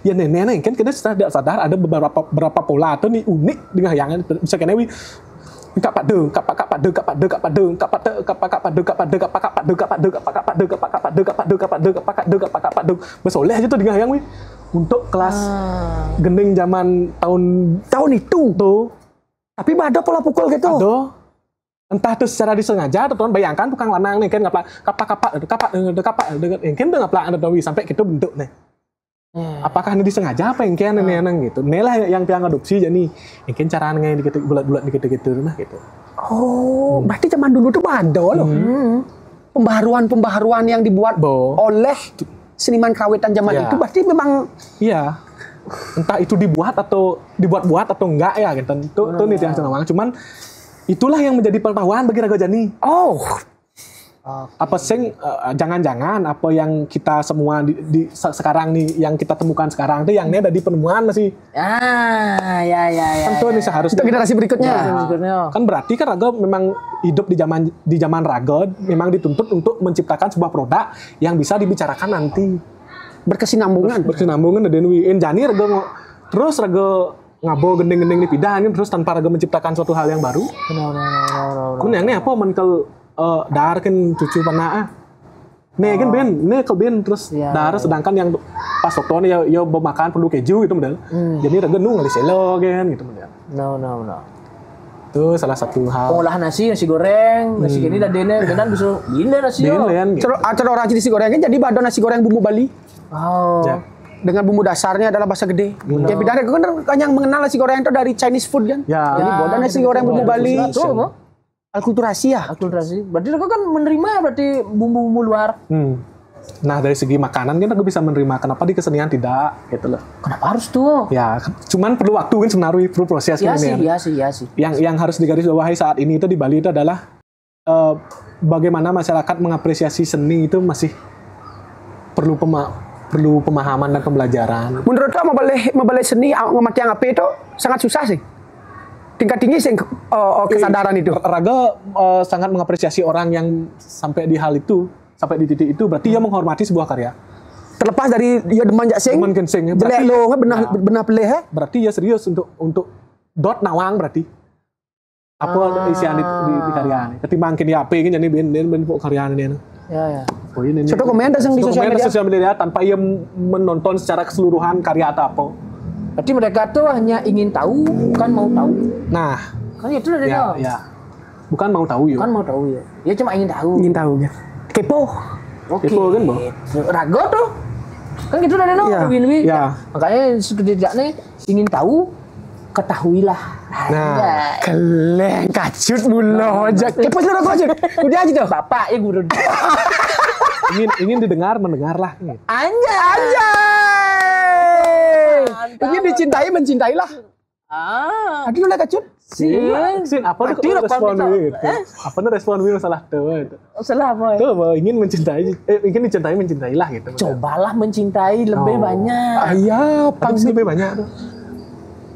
ya nenek kan kita tidak sadar ada beberapa pola atau nih unik dengan hayangan bisa kene wi kapak deung besoleh aja tuh dengan hayang wi untuk kelas gending zaman tahun itu tuh.
Tapi ada pola pukul gitu.
Ada. Entah itu secara disengaja atau bayangkan tukang lanang nih kan kapak kan enggak plak ada tawi sampai gitu bentuk nih. Apakah ini disengaja apa yang kian neneng gitu. Inilah yang piang adopsi jadi mungkin cara ngai dikit bulat-bulat dikit nah gitu.
Oh, berarti zaman dulu tuh ada loh. Pembaharuan yang dibuat oleh seniman kerawitan zaman itu berarti memang
iya. Entah itu dibuat atau enggak ya gitu. Itu nih yang senang banget. Cuman itulah yang menjadi pengetahuan bagi Raga Jani.
Oh.
Apa sing jangan-jangan apa yang kita semua di sekarang nih yang kita temukan sekarang itu yang ini ada di penemuan masih.
Ya.
Tentu nih seharusnya
Untuk generasi berikutnya.
Kan berarti kan Raga memang hidup di zaman Raga memang dituntut untuk menciptakan sebuah produk yang bisa dibicarakan nanti.
Berkesinambungan
dan Jani Raga terus Raga ngabo gendeng-gendeng di pidahan terus tanpa Raga menciptakan suatu hal yang baru.
Benar.
Kun yang ini apa menkel dar kan cucu panah nih kan ben terus dar sedangkan yang pas waktu ya makan perlu keju gitu model. Jadi Raga ngali selo kan gitu model.
No.
Itu salah satu hal.
Pengolahan nasi goreng, nasi gini dadene benar bisa gini nasi.
Cara orang nasi goreng jadi bado nasi goreng bumbu Bali.
Oh.
Ya.
Dengan bumbu dasarnya adalah basa gede. Ya bidara kan yang mengenal nasi goreng itu dari Chinese food kan.
Ya.
Jadi bodoh nasi goreng bumbu Bali. Akulturasi ya.
Akulturasi. Berarti Raga kan menerima berarti bumbu-bumbu luar.
Nah dari segi makanan kan Raga bisa menerima. Kenapa di kesenian tidak gitu loh.
Kenapa harus tuh?
Ya cuman perlu waktu kan sebenarnya perlu proses
Iya
kan
sih.
Yang harus digarisbawahi saat ini itu di Bali itu adalah bagaimana masyarakat mengapresiasi seni itu masih perlu pemahaman dan pembelajaran.
Menurut kamu membalik seni ngamati yang apa itu sangat susah sih. Tingkat tinggi sih kesadaran itu.
Raga sangat mengapresiasi orang yang sampai di hal itu, sampai di titik itu berarti dia menghormati sebuah karya.
Terlepas dari dia deman jaksing,
Deman gensing,
jelek lo benar peleh.
Berarti ya serius untuk dot nawang berarti. Apa isian di karyanya. Ketimbang kini apa ini jadi ben karyanya ini.
Ya.
Oh ini.
Sudah komen di
sosial media tanpa ia menonton secara keseluruhan karya atau apa.
Berarti mereka tuh hanya ingin tahu, bukan mau tahu.
Nah,
Kan itu dari
ya. Bukan mau tahu ya.
Bukan mau tahu ya. Dia cuma ingin tahu.
Ingin tahu ya. Kepo.
Oke.
Kepo kan, Bang?
Rago tuh. Kan gitu dari win-win.
Ya.
Makanya setidaknya ingin tahu, ketahuilah.
Nah,
Keleng kacut mulu aja. Kepo sudah kacut. Udah aja tuh.
Bapak ya guru.
ingin didengar, mendengarlah.
Anjay. Ingin dicintai, mencintailah. Tadi lu kacut.
Sin apa tuh respon gitu. Apa tuh respon masalah tuh itu.
Salah apa?
Tuh ingin mencintai, ingin dicintai mencintailah gitu.
Cobalah mencintai lebih banyak.
Iya,
Pasti lebih banyak tuh.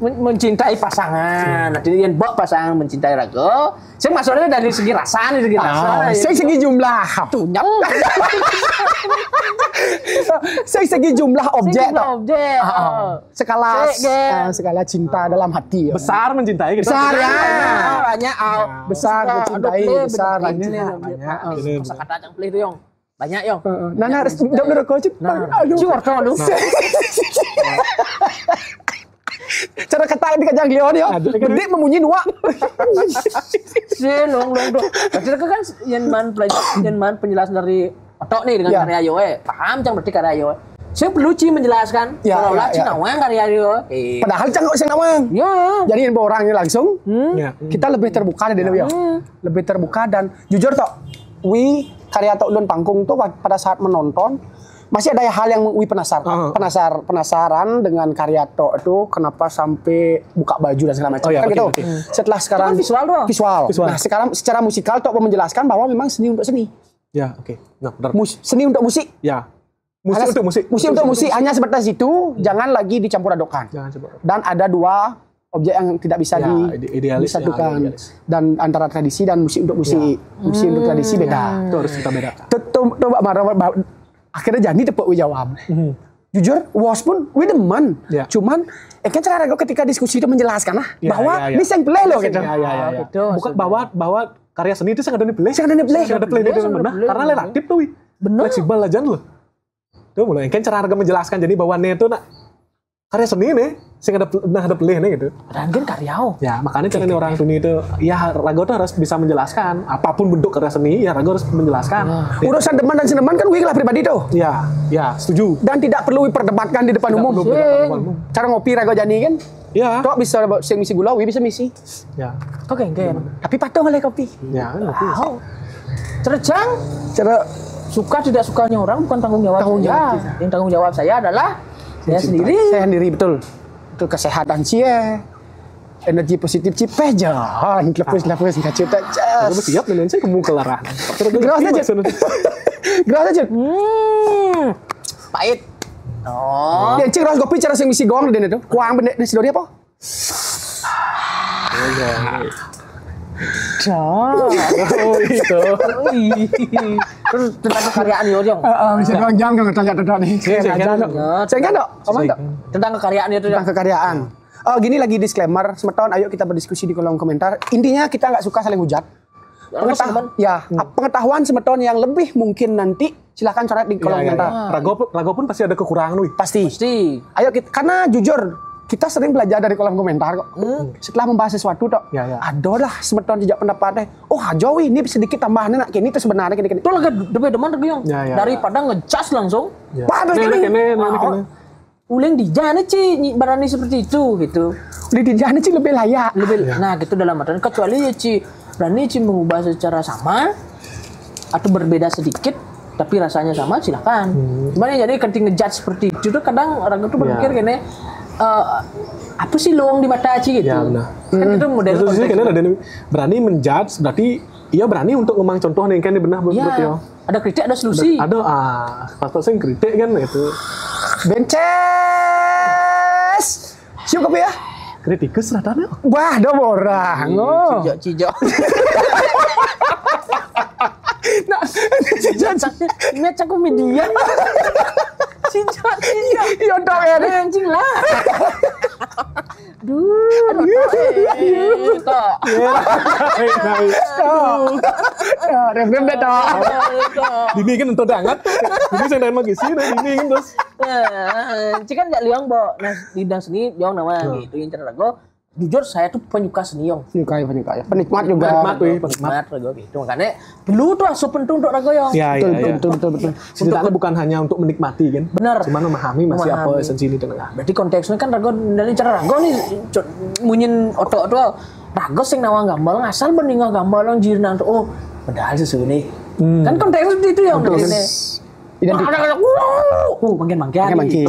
Mencintai pasangan. Nanti yang bawa pasangan mencintai Rago. Saya maksudnya dari segi rasa nih,
segi jumlah.
Tuh nyam.
Segi jumlah objek. Skala cinta dalam hati.
Besar mencintai gitu.
Besar ya.
Banyak.
Besar mencintai, besar
banyak.
Masa kata yang pelih tuh Yong. Banyak Yong.
Nah, udah coach. Aduh. Cara kata di kajang Leon ya. Gede memunyi dua.
Long. Berarti kan yang man penjelasan dari otok nih dengan karya Yoe. Paham cang berarti karya Yoe. Saya perlu menjelaskan kalau lah Cinawang karya Yoe.
Padahal cang Cinawang.
Ya.
Jadi orang ini langsung kita lebih terbuka dari Dewi. Lebih terbuka dan jujur toh. karya Tok Don Pangkung tuh pada saat menonton masih ada hal yang penasaran dengan karya Tok itu kenapa sampai buka baju dan segala macam.
Oh, ya,
Kan
oke,
gitu.
oke.
Setelah sekarang
Itu kan visual doang.
Nah, sekarang secara musikal Tok menjelaskan bahwa memang seni untuk seni.
Ya, oke. Nah, benar.
Seni untuk musik.
Ya. Musik untuk musik.
Musik untuk musik hanya sebatas itu, jangan lagi dicampur adokan.
Jangan coba.
Dan ada dua objek yang tidak bisa
Ya, idealis,
disatukan.
ya, idealis.
Dan antara tradisi dan musik untuk musik. Musik untuk tradisi beda.
Itu harus kita bedakan.
Akhirnya jadi tepuk jawab. Jujur, was pun demen.
Ya.
Cuman kan cara gue ketika diskusi itu menjelaskan lah
Ya,
bahwa
ya, ya.
ini yang play loh gitu.
Ya.
Gitu,
Bukan bahwa karya seni itu sangat ada play.
Sangat ada play.
Sangat ada play itu benar. Karena relatif tuh.
Bener.
Fleksibel aja loh. Tuh mulai kan cara harga menjelaskan jadi bahwa itu nak karya seni nih, sing ada play nih gitu.
Dan kan karyao.
Ya, makanya cara orang seni itu ya Rago tuh harus bisa menjelaskan apapun bentuk karya seni, ya Rago harus menjelaskan.
Urusan teman dan seneman kan gue lah pribadi tuh.
Ya, setuju.
Dan tidak perlu diperdebatkan di depan umum.
perlu diperdebatkan di depan umum.
Cara ngopi Rago Jani kan.
Ya.
Tok bisa sing misi gula, wi bisa misi.
Ya.
Kok kayak
Tapi patuh oleh kopi.
Ya, kan ngopi.
wow. Cerjang.
Cara
Suka tidak sukanya orang bukan tanggung jawab
Tanggung
saya.
jawab kita.
Yang tanggung jawab saya adalah saya sendiri.
saya sendiri betul. Itu kesehatan cie. Energi positif cipe jangan lepus enggak cerita.
Aku siap nih saya kamu kelarah.
Geras aja. Geras aja.
Pahit. Oh.
Dia cek ras kopi cara sing misi gong den itu. Kuang bener di sidori apa?
Oh, itu.
Terus tentang kekaryaan yo, Jong.
Misi gong jam enggak tanya nih. Saya kan dok. Aman dok.
Tentang kekaryaan itu,
Tentang kekaryaan. Oh, gini lagi disclaimer, semeton ayo kita berdiskusi di kolom komentar. Intinya kita nggak suka saling hujat. Pengetahuan semeton yang lebih mungkin nanti silahkan coret di kolom komentar.
Rago pun pasti ada kekurangan, wih.
Pasti. Ayo kita, karena jujur kita sering belajar dari kolom komentar kok. Setelah membahas sesuatu tok, ada lah semeton jejak pendapatnya. Oh, Jowi ini sedikit tambahan nak kini itu sebenarnya kini.
Itu lagi demen Yong. Daripada ngecas langsung.
Kene.
Uleng di jana Ci, berani seperti itu gitu.
Di jana Ci lebih layak.
Nah, gitu dalam artian kecuali ya Ci berani Ci mengubah secara sama atau berbeda sedikit tapi rasanya sama silakan. Cuman ya jadi ketika ngejudge seperti itu tuh kadang orang itu berpikir gini apa sih luang di mata Ci gitu.
Ya, benar.
Kan itu model
konteks. Karena ada berani menjudge berarti ia berani untuk ngomong contoh nih kan benar betul ya.
Ada kritik ada solusi.
Ada pas saya kritik kan itu.
Bences. Siap kopi ya?
Kritikus ratanya.
Wah, ada orang.
Cijok.
Nah,
Ini aku media. Cijok.
iya dong ya.
Anjing lah.
Rem-rem deh dong.
Dini kan untuk hangat. Dini saya main magisi dini kan terus.
Cikan enggak liang bo. Nah, bidang seni liang nama gitu yang cara Rago. Jujur saya tuh penyuka seni Yong.
Penyuka ya. Penikmat juga.
Penikmat Rago gitu. Makanya perlu tuh asup penting untuk Rago Yong.
Ya.
Betul.
Sebenarnya bukan hanya untuk menikmati kan.
Benar.
Cuman memahami masih apa esensi ini tengah.
Berarti konteksnya kan Rago dari cara Rago nih munyin oto-oto Rago sing nawang gambal ngasal banding gambal yang jirna tuh oh padahal sesune. Kan konteksnya seperti itu Yong ini. Ada mangkin.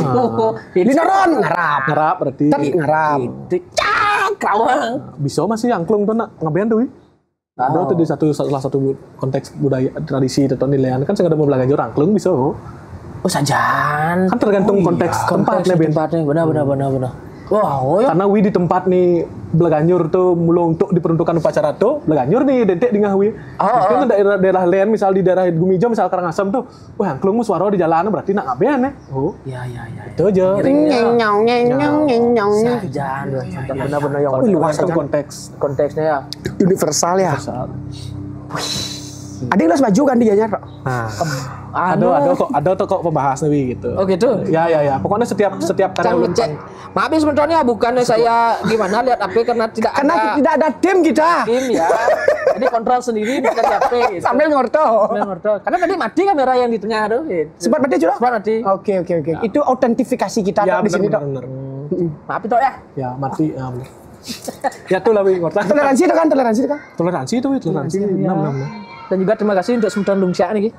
Ini
Ngarap berarti.
Ngarap.
Krawang.
Bisa masih angklung tuh nak ngabean tuh. Ada tuh di salah satu konteks budaya tradisi atau nilaian kan saya mau belajar angklung bisa.
Oh sajan.
Kan tergantung konteks tempatnya
benar. Wah,
karena wi di tempat nih Belaganyur tuh mulu untuk diperuntukkan upacara tuh Belaganyur nih dentek di ngawi. Kan daerah lain misal di daerah Gumijo misal Karangasem tuh, wah angklung suara di jalanan berarti nak ngabean ya. Oh.
Iya.
Itu aja.
Nyong.
Sajan. Benar-benar yang
luas
konteksnya ya.
Universal ya. Adik las baju kan dia nyar.
Ada kok pembahas nih gitu.
Oh gitu.
Ya. Pokoknya setiap karya
Maaf ya sebetulnya bukannya saya gimana lihat HP karena tidak
ada tim kita.
Tim ya. Jadi kontrol sendiri bukan HP gitu.
Sambil ngorto.
Karena tadi mati kamera yang di tengah tuh gitu.
Sempat mati juga?
Sempat mati.
Oke. Itu autentifikasi kita
ya,
di sini
benar.
Maaf itu ya.
Ya, mati. Ya, benar. Ya tuh lah, Wi. Ngortang.
Toleransi itu kan, toleransi itu kan.
Toleransi itu, Wi. Toleransi.
Ya.
6.
Dan juga terima kasih untuk Semeton Lungsya nih, Ki.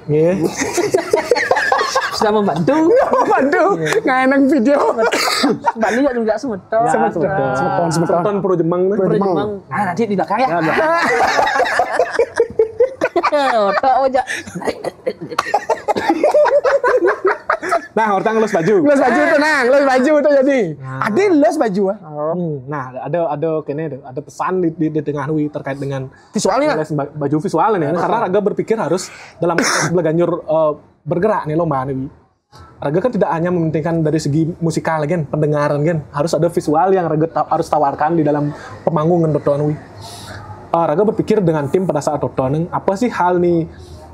Nggih.
Sudah membantu.
Waduh, ngaenang video.
Bali juga Semeton.
Ya,
Semeton.
Semeton Pro Jemang.
Pro Jemang. Nah, nanti di belakang ya. Otak aja.
Nah, Ngortang los baju.
Los baju tenang, los baju tuh jadi. Ada los baju ah.
Nah, ada kene ada pesan di tengah Wi terkait dengan
Visualnya.
les baju visual nih. Karena Raga berpikir harus dalam konteks Belaganjur bergerak nih lomba nih. Wi. Raga kan tidak hanya mementingkan dari segi musikal kan, pendengaran kan, harus ada visual yang Raga harus tawarkan di dalam pemanggungan Toton Wi. Raga berpikir dengan tim pada saat Toton, apa sih hal nih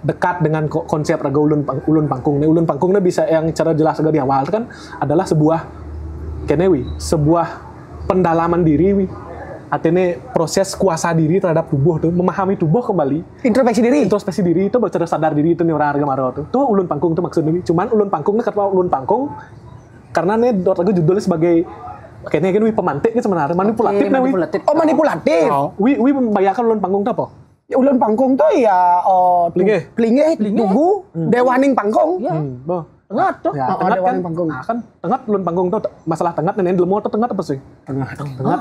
dekat dengan konsep Raga ulun pangkung nih. Ulun pangkungnya bisa yang cara jelas Raga di awal kan adalah sebuah kenewi, sebuah pendalaman diri Wi. Artinya proses kuasa diri terhadap tubuh tuh, memahami tubuh kembali. Introspeksi diri itu bercerita sadar diri itu nih orang Raga Maro tuh. Tuh ulun pangkung tuh maksudnya. Cuman ulun pangkungnya kata ulun pangkung karena nih Raga judulnya sebagai kayaknya kan Wi pemantik kan sebenarnya manipulatif nih Wi.
Oh, manipulatif.
Wi membayangkan ulun panggung tuh apa?
Ya, ulun pangkung tuh ya Plinge, tunggu, dewaning pangkung.
Boh.
Tengah tuh.
Ya, tengah kan,
dewaning panggung.
nah, kan tengah ulun panggung tuh masalah tengah nenek ilmu atau tengah apa sih? Tengah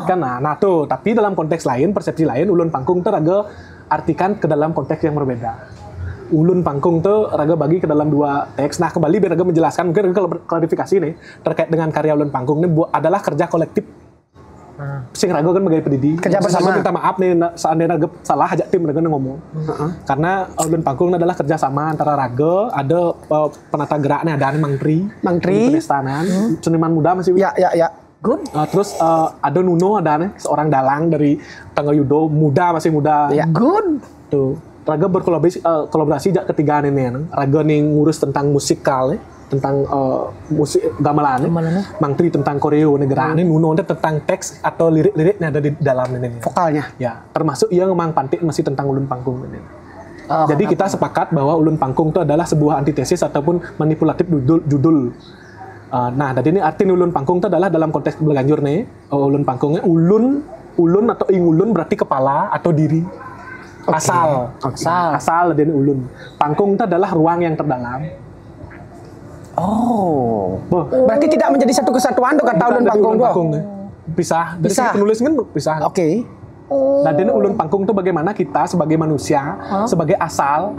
kan, nah tuh. Tapi dalam konteks lain, persepsi lain, ulun panggung tuh Raga artikan ke dalam konteks yang berbeda. Ulun pangkung tuh Raga bagi ke dalam 2 teks. Nah kembali biar Raga menjelaskan, mungkin Raga klarifikasi nih terkait dengan karya ulun panggung ini adalah kerja kolektif. Sing Raga kan sebagai pendidik.
Kerja bersama.
Raga minta maaf nih seandainya Raga salah ajak tim Raga ngomong. Karena ulun panggung adalah kerja sama antara Raga, ada penata geraknya ada Mang Tri. Penestanan, seniman muda masih.
Ya.
Good.
Terus ada Nuno ada nih seorang dalang dari Tangga Yudo masih muda.
Ya.
Good.
Tuh. Raga berkolaborasi ketiga nih. Raga nih ngurus tentang musikal tentang musik gamelan. Mang Tri tentang koreo negara ini, Nuno tentang teks atau lirik-liriknya ada di dalam ini.
Vokalnya.
Ya, termasuk yang Mang Pantik masih tentang ulun pangkung ini. Jadi kita sepakat bahwa ulun pangkung itu adalah sebuah antitesis ataupun manipulatif judul. Nah, jadi ini arti ulun pangkung itu adalah dalam konteks Belaganjur nih. Ulun pangkungnya ulun atau ingulun berarti kepala atau diri. Asal dan ulun. Pangkung itu adalah ruang yang terdalam.
Berarti tidak menjadi satu kesatuan tuh kata ulun pangkung tuh.
Pisah. Dari segi penulis kan pisah.
Oke.
Nah, dan ulun pangkung itu bagaimana kita sebagai manusia, sebagai asal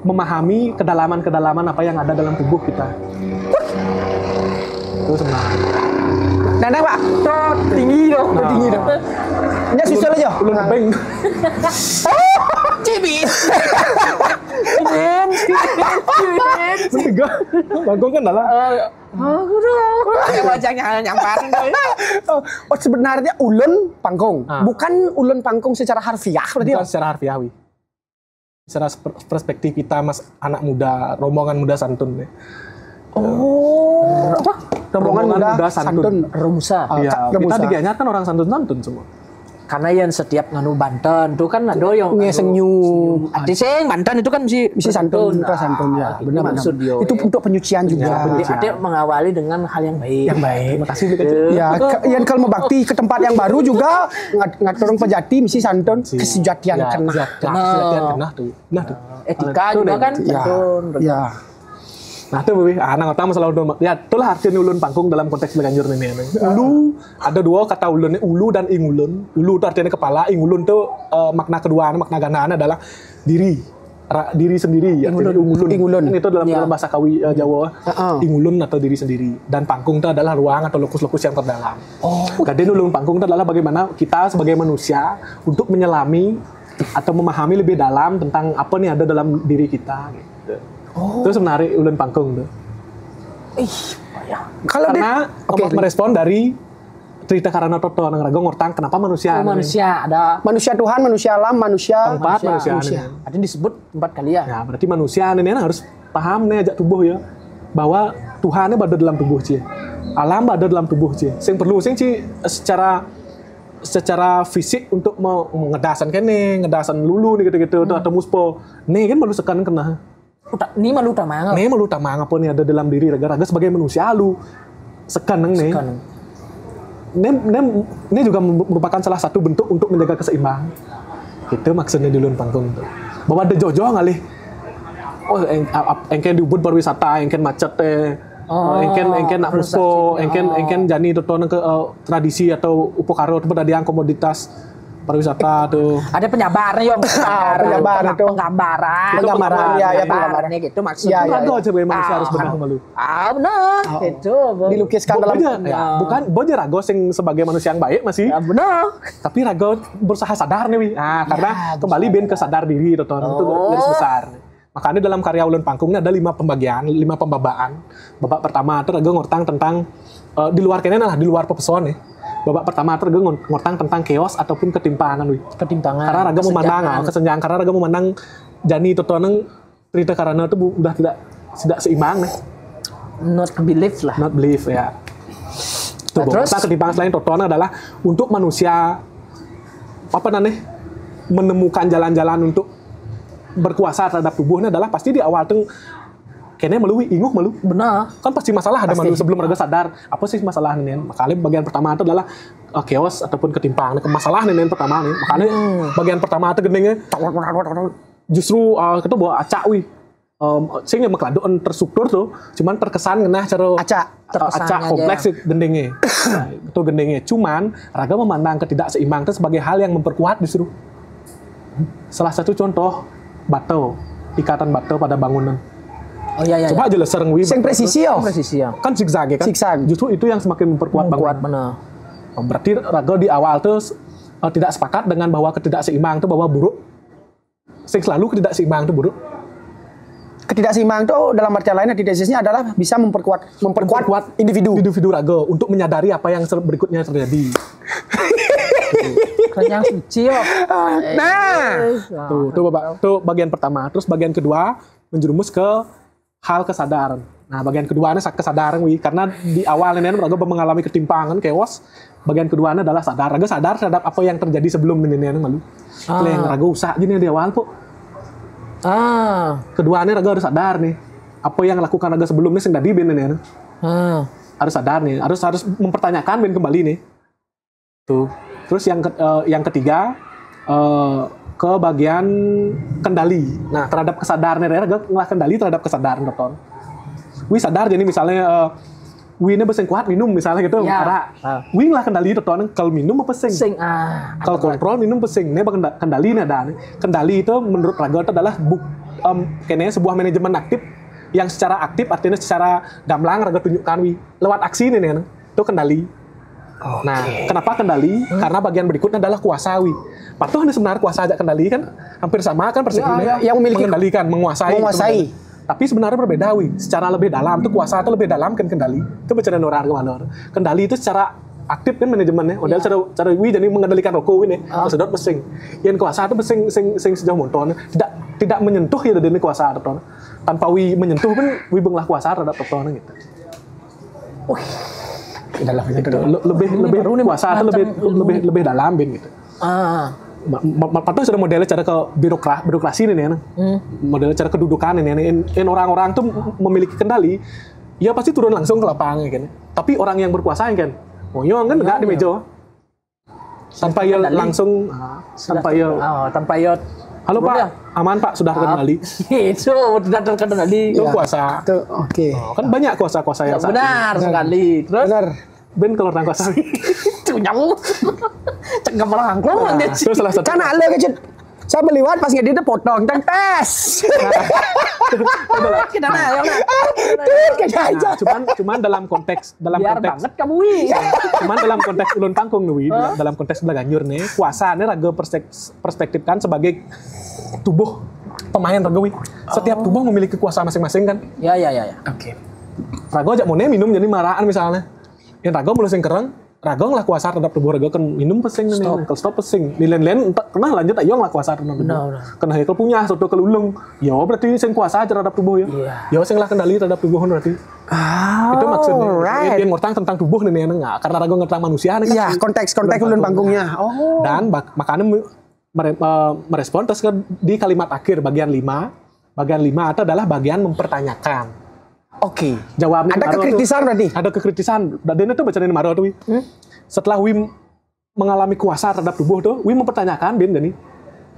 memahami kedalaman apa yang ada dalam tubuh kita. Itu sebenarnya.
Nah, Pak. Tinggi dong. Ya susul aja.
Ulun beng.
Cibit.
Tiga. Pangkung kan adalah
Wajahnya nyamparin. Oh, sebenarnya ulun pangkung, bukan ulun pangkung secara harfiah berarti.
bukan secara harfiawi. Secara perspektif kita anak muda, rombongan muda santun.
Apa? Rombongan muda santun.
Rumusa.
Iya, kita diganyat kan orang santun-santun semua.
Karena yang setiap nganu Banten tuh kan ada yang
senyum.
Di sing Banten itu kan
Mesti santun ya.
Benar maksud dia.
Itu untuk penyucian juga.
Ada mengawali dengan hal yang baik.
Terima kasih
Ya, yang kalau mau bakti ke tempat yang baru juga ngaturung pejati mesti santun kesejatian kena.
tuh.
Etika juga kan santun.
Ya.
Nah itu anak utama selalu dong. Ya itulah arti ulun pangkung dalam konteks Belaganjur ini. Ulu ada 2 kata ulun, ulu dan ingulun. Ulu itu artinya kepala, ingulun itu makna kedua, makna gandaan adalah diri sendiri. Ingulun. Kan itu dalam bahasa Kawi Jawa. Ingulun atau diri sendiri. Dan pangkung itu adalah ruang atau lokus-lokus yang terdalam. Jadi ulun pangkung itu adalah bagaimana kita sebagai manusia untuk menyelami atau memahami lebih dalam tentang apa nih ada dalam diri kita. Gitu. Itu sebenarnya ulun pangkung tuh. Karena merespon dari cerita karena Toto nang Raga Ngortang kenapa manusia?
Manusia ada
manusia Tuhan, manusia alam, manusia
tempat, manusia.
Ada disebut tempat kali ya.
Ya, berarti manusia ini harus paham nih ajak tubuh ya bahwa Tuhannya ada dalam tubuh cie. Alam ada dalam tubuh cie. Sing perlu sing secara fisik untuk ngedasan ngedasan lulu nih gitu-gitu atau muspo. Nih kan malu sekan kena.
Ini malu tamang.
Nih malu tamang apa nih ada dalam diri raga sebagai manusia lu sekan nih. Ini juga merupakan salah satu bentuk untuk menjaga keseimbangan. Itu maksudnya di ulun panggung tuh. Bahwa ada jojo ngalih. Oh, engken diubud berwisata, engken macet teh. Engken nak muspo, engken jani totonan ke tradisi atau upokaro itu beradiang komoditas pariwisata tuh.
Ada penyabarnya yang
penyabar itu.
Penggambaran.
Penggambaran, ya,
Penggambarannya gitu maksudnya.
Ya,
Rago aja bagaimana manusia harus benar malu.
Benar. Gitu.
Dilukiskan dalam
Bukan boja rago sing sebagai manusia yang baik masih.
Benar.
Tapi rago berusaha sadar nih, Wi. Karena kembali ben ke sadar diri totonan itu garis besar. Makanya dalam karya ulun pangkungnya ada 5 pembagian, 5 pembabaan. Babak pertama itu rago ngortang tentang di luar kene lah, di luar pepeson nih. Babak pertama itu raga ngortang tentang chaos ataupun ketimpangan, Wi.
Ketimpangan.
Karena raga memandang kesenjangan, karena raga memandang jani totonan cerita karena itu udah tidak seimbang nih.
Not belief lah.
Not belief ya. Tuh,
Terus
ketimpangan selain totonan adalah untuk manusia menemukan jalan-jalan untuk berkuasa terhadap tubuhnya adalah pasti di awal tuh kayaknya inguh malu.
Benar.
Kan pasti masalah ada malu sebelum raga sadar apa sih masalah nih. Makanya bagian pertama itu adalah chaos ataupun ketimpangan. Masalah nih pertama nih. Makanya bagian pertama itu gendengnya justru kita bawa acak wi. Sing yang mengkladon terstruktur tuh, cuman terkesan ngena cara acak kompleks sih gendengnya. Itu gendengnya. Cuman raga memandang ketidakseimbangan itu sebagai hal yang memperkuat justru. Salah satu contoh batu, ikatan batu pada bangunan.
Oh iya.
Coba aja leser ngwi.
Sing presisi yo.
Kan zigzag ya kan?
Zigzag.
Justru itu yang semakin memperkuat bangunan.
Benar.
Berarti raga di awal tuh tidak sepakat dengan bahwa ketidakseimbangan itu bahwa buruk. Sing selalu ketidakseimbangan itu buruk.
Ketidakseimbangan itu dalam artian lain antisesisnya adalah bisa memperkuat individu
raga untuk menyadari apa yang berikutnya terjadi.
Kenyang suci yo.
Tuh Bapak, tuh bagian pertama. Terus bagian kedua menjerumus ke hal kesadaran. Nah, bagian kedua ini kesadaran, Wi. Karena di awal ini raga mengalami ketimpangan, chaos. Bagian kedua adalah sadar. Raga sadar terhadap apa yang terjadi sebelum ini malu. Yang raga usah gini di awal kok. Keduanya raga harus sadar nih. Apa yang lakukan raga sebelumnya sing tadi ben ini. Harus sadar nih, harus mempertanyakan ben kembali nih. Tuh. Terus yang ketiga ke bagian kendali. Nah, terhadap kesadaran raga ngelah kendali terhadap kesadaran toton. Wi sadar jadi misalnya wi ini besen kuat minum misalnya gitu. Wi ngelah kendali toton kalau minum apa sing. Kalau kontrol minum pesing. Ini kendali nih ada. Kendali itu menurut raga itu adalah kayaknya sebuah manajemen aktif yang secara aktif artinya secara gamblang raga tunjukkan wi lewat aksi nih itu kendali. Nah, kenapa kendali? Karena bagian berikutnya adalah kuasa wi. Patuh ini sebenarnya kuasa aja kendali kan hampir sama kan persepsinya.
Yang memiliki
mengendalikan, menguasai. Tapi sebenarnya berbeda wi. Secara lebih dalam itu kuasa itu lebih dalam kan kendali. Itu bicara norar kemana? Kendali itu secara aktif kan manajemennya. Model cara wi jadi mengendalikan rokok ini. Sedot pesing. Yang kuasa itu pesing sing sejauh monton tidak menyentuh ya dari kuasa toton. Tanpa wi menyentuh pun wi benglah kuasa terhadap toton gitu. Dalam itu lebih kuasa atau lebih dalam ben gitu. Patut sudah modelnya cara ke birokrasi ini ya. Modelnya cara kedudukan ini. Orang-orang tuh memiliki kendali, ya pasti turun langsung ke lapangan kan. Tapi orang yang berkuasa kan, moyong kan enggak di meja. Tanpa ya langsung tanpa ya halo Pak, aman Pak, sudah terkendali.
Itu sudah terkendali.
Itu kuasa.
Oke.
Kan banyak kuasa-kuasa yang
benar sekali. Terus
ben kalau orang kuasa
itu nyamuk. Cegah melangkung aja.
Itu salah satu.
Kan ada kecil. Saya melihat pas ngedit itu potong tes.
Kita aja.
Cuman dalam konteks
banget kamu wi.
Cuman dalam konteks ulun pangkung nih, dalam konteks Belaganyur nih, kuasa ini raga perspektifkan sebagai tubuh pemain raga wi. Setiap tubuh memiliki kuasa masing-masing kan?
Ya.
Oke. Raga ajak monnya minum jadi marahan misalnya. Yang raga mulai sing kereng, raga lah kuasa terhadap tubuh raga kan minum pesing nih, stop pesing. Nilai-nilai pernah lanjut ayo lah kuasa terhadap tubuh. Kena hekel punya soto kelulung. Ya berarti sing kuasa terhadap tubuh ya. Ya sing lah kendali terhadap tubuh berarti. Itu maksudnya. Dia ngortang tentang tubuh nih enggak karena raga ngertang manusia nih kan.
Iya, konteks ulun pangkungnya.
Dan makanya merespon terus di kalimat akhir bagian 5. Bagian 5 itu adalah bagian mempertanyakan.
Oke.
Jawabnya
ada kekritisan berarti.
Ada kekritisan. Dan itu bacain Maro tuh. setelah Wi mengalami kuasa terhadap tubuh tuh, Wi mempertanyakan Ben gak nih?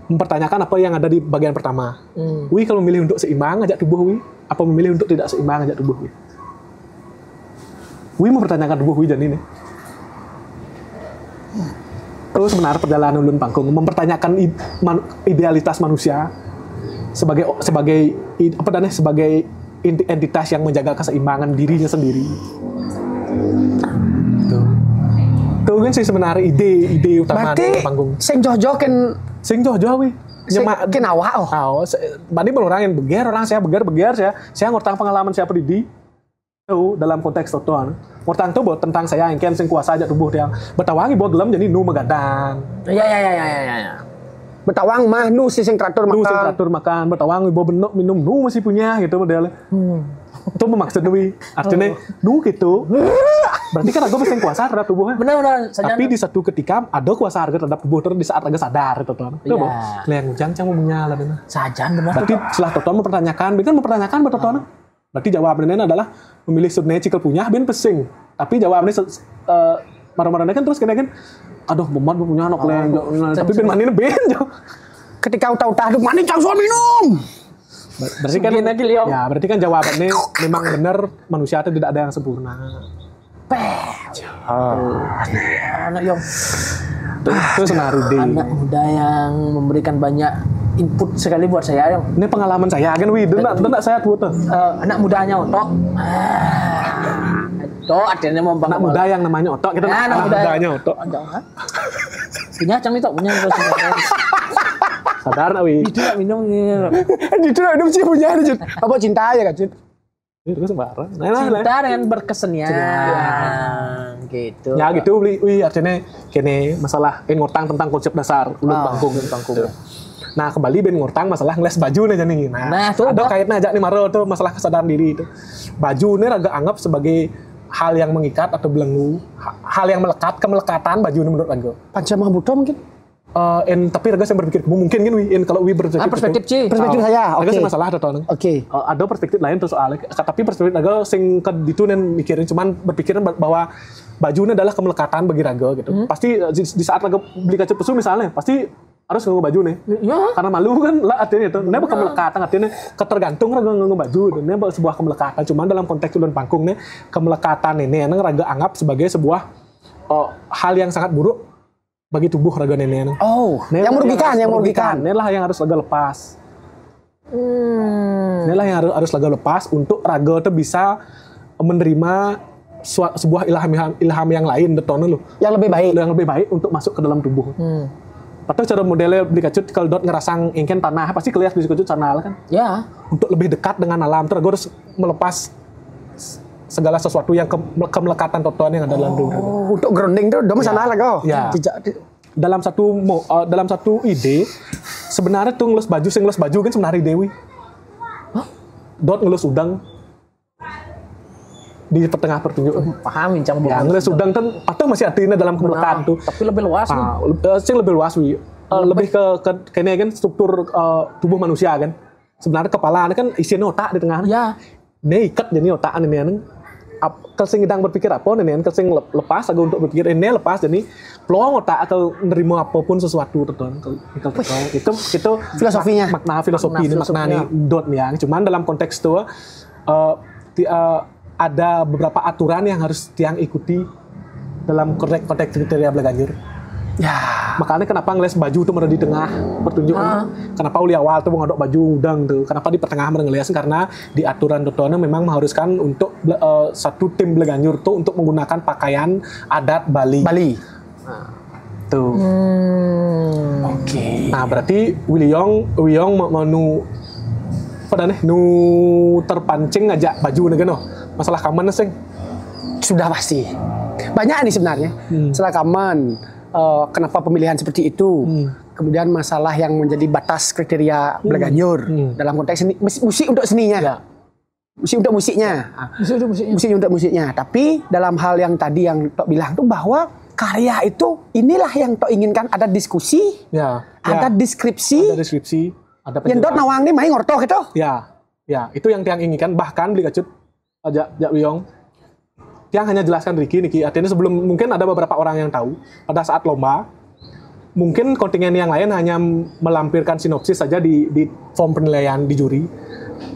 Mempertanyakan apa yang ada di bagian pertama. Wi kalau memilih untuk seimbang ngajak tubuh Wi, apa memilih untuk tidak seimbang ngajak tubuh Wi? Wi mempertanyakan tubuh Wi jadi nih. Terus benar perjalanan ulun pangkung mempertanyakan idealitas manusia sebagai entitas yang menjaga keseimbangan dirinya sendiri. Tuh kan sih sebenarnya ide utama
Berarti
panggung.
sing jojo-joken
Sing jauh Wi.
nyemak ken awak
Bani orang yang beger, orang saya beger saya ngurtang pengalaman saya pribadi. Tuh dalam konteks totoan. Ngurtang tuh tentang saya yang sing kuasa aja tubuh yang betawangi bawa gelem jadi nu megadang.
Ya.
betawang mah nu si sing traktor
Nu
makan.
sing traktor makan, betawangi bawa benok minum nu masih punya gitu modelnya. Itu memaksud Wi. Artinya nu gitu. Berarti kan aku sing kuasa terhadap tubuhnya.
Benar.
Tapi di satu ketika ada kuasa harga terhadap tubuh terus di saat harga sadar itu tuh. Itu
Iya.
Klien ujang cang mau menyala dana.
Sajan benar.
Berarti setelah Toton mempertanyakan Toton. Berarti jawabannya adalah memilih sudne cikal punya ben pesing. Tapi jawabannya marah-marahnya kan terus kan aduh memat punya anak klien. Tapi ben manine ben jo.
Ketika utah-utah aduh mani cang suami minum.
Berarti kan
Sugih lagi, Liong.
ya berarti kan jawabannya memang benar manusia itu tidak ada yang sempurna.
Anak yang
Itu senarude.
anak muda yang memberikan banyak input sekali buat saya yang
Ini pengalaman saya kan Wi, dendak saya tuh.
anak mudanya Otok. Itu artinya mau
Anak muda yang namanya Otok, kita
Nah,
anak mudanya Otok.
punya cang itu punya terus
Sadar nak Wi.
itu nggak minum ini.
Itu hidup sih punya Jun. Apa cinta ya kan Jun?
Itu sembarang. Nah.
Cinta dengan berkesenian gitu.
Ya gitu Wi, artinya kene masalah ngurtang tentang konsep dasar ulut bangkung. Nah, kembali ben ngurtang masalah ngeles baju nih jadi.
Nah, tuh,
ada
Bang.
kaitnya aja nih Maro tuh masalah kesadaran diri itu. Baju ini agak anggap sebagai hal yang mengikat atau belenggu, hal yang melekat, kemelekatan baju ini menurut Raga.
Pancamahabutha mungkin.
Tapi Raga saya berpikir mungkin kan Wi, kalau Wi berpikir
Perspektif Ci.
Perspektif saya,
Raga
oke.
sih masalah atau
Oke.
ada perspektif lain tuh soalnya, tapi perspektif Raga sing ke itu nen mikirin cuman berpikiran bahwa baju ini adalah kemelekatan bagi Raga gitu. Pasti di saat Raga beli kacut pesu misalnya, pasti harus nganggo baju nih.
Ya.
Karena malu kan lah artinya itu. Ini bukan kemelekatan artinya ketergantung Raga nganggo baju. Ini sebuah kemelekatan. Cuman dalam konteks ulun pangkung nih kemelekatan ini yang Raga anggap sebagai sebuah hal yang sangat buruk bagi tubuh Raga nenek.
Oh, yang merugikan.
Inilah yang harus Raga lepas. Inilah yang harus Raga lepas untuk Raga tuh bisa menerima sebuah ilham yang lain detono loh.
Yang lebih baik.
Untuk masuk ke dalam tubuh. Atau cara modelnya beli kacut kalau dot ngerasang ingin tanah pasti kelihatan beli kacut sana kan.
Ya.
Untuk lebih dekat dengan alam terus gue harus melepas segala sesuatu yang kemelekatan totoan yang ada dalam tubuh.
Oh, untuk grounding tuh udah masalah lah kau.
Ya. Dalam satu ide sebenarnya tuh ngelus baju kan sebenarnya Dewi. Dot ngelus udang di tengah pertunjukan.
Paham bincang
Ya, ngelus udang kan atau masih artinya dalam kemelekaan tuh.
Tapi lebih luas nih.
Sing lebih luas Wi. Lebih ke kayaknya kan struktur tubuh manusia kan. Sebenarnya kepala kan isinya otak di tengah.
Ya.
Ini ikat jadi otak ini kan. Kesing sedang berpikir apa nih kan kesing lepas agak untuk berpikir ini lepas jadi peluang otak atau menerima apapun sesuatu itu
Filosofinya.
makna filosofi ini makna nih dot nih ya. Cuman dalam konteks itu ada beberapa aturan yang harus tiang ikuti dalam konteks kriteria belaganjur.
Ya.
Makanya kenapa ngeles baju tuh di tengah pertunjukan. Kenapa uli awal tuh ngodok baju udang tuh. Kenapa di pertengahan ngeles karena di aturan dotone memang mengharuskan untuk satu tim belaganjur tuh untuk menggunakan pakaian adat Bali. Tuh.
Oke.
Nah, berarti Wiyong nu apa nih nu terpancing ngajak baju nih no. Masalah kaman sing.
Sudah pasti. Banyak nih sebenarnya. Setelah kaman. Kenapa pemilihan seperti itu? Kemudian masalah yang menjadi batas kriteria Belaganjur dalam konteks seni, musik untuk seninya,
Ya.
musik untuk musiknya, musik untuk musiknya. Tapi dalam hal yang tadi yang Tok bilang tuh bahwa karya itu inilah yang Tok inginkan ada diskusi, ada deskripsi,
ada
yang Dot nawang nih main ngortok itu.
Ya, itu yang tiang inginkan. Bahkan beli kacut ajak Wiyong Tiang hanya jelaskan Ricky niki. Artinya sebelum mungkin ada beberapa orang yang tahu pada saat lomba mungkin kontingen yang lain hanya melampirkan sinopsis saja di form penilaian di juri.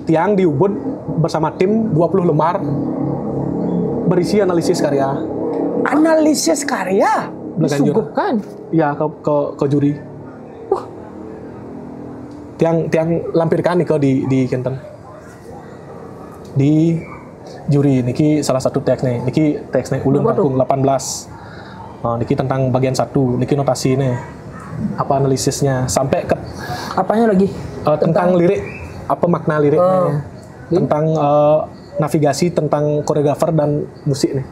Tiang diubud bersama tim 20 lembar berisi analisis karya.
Analisis karya.
Belakanjur.
Disuguhkan.
Ya ke juri. Tiang lampirkan nih di Kenten. Di juri niki salah satu teks nih. Niki teks nih ulun rangkung 18. Niki tentang bagian 1, niki notasi nih. Apa analisisnya sampai ke
Apanya lagi?
tentang lirik, apa makna liriknya. Tentang navigasi, tentang koreografer dan musik nih.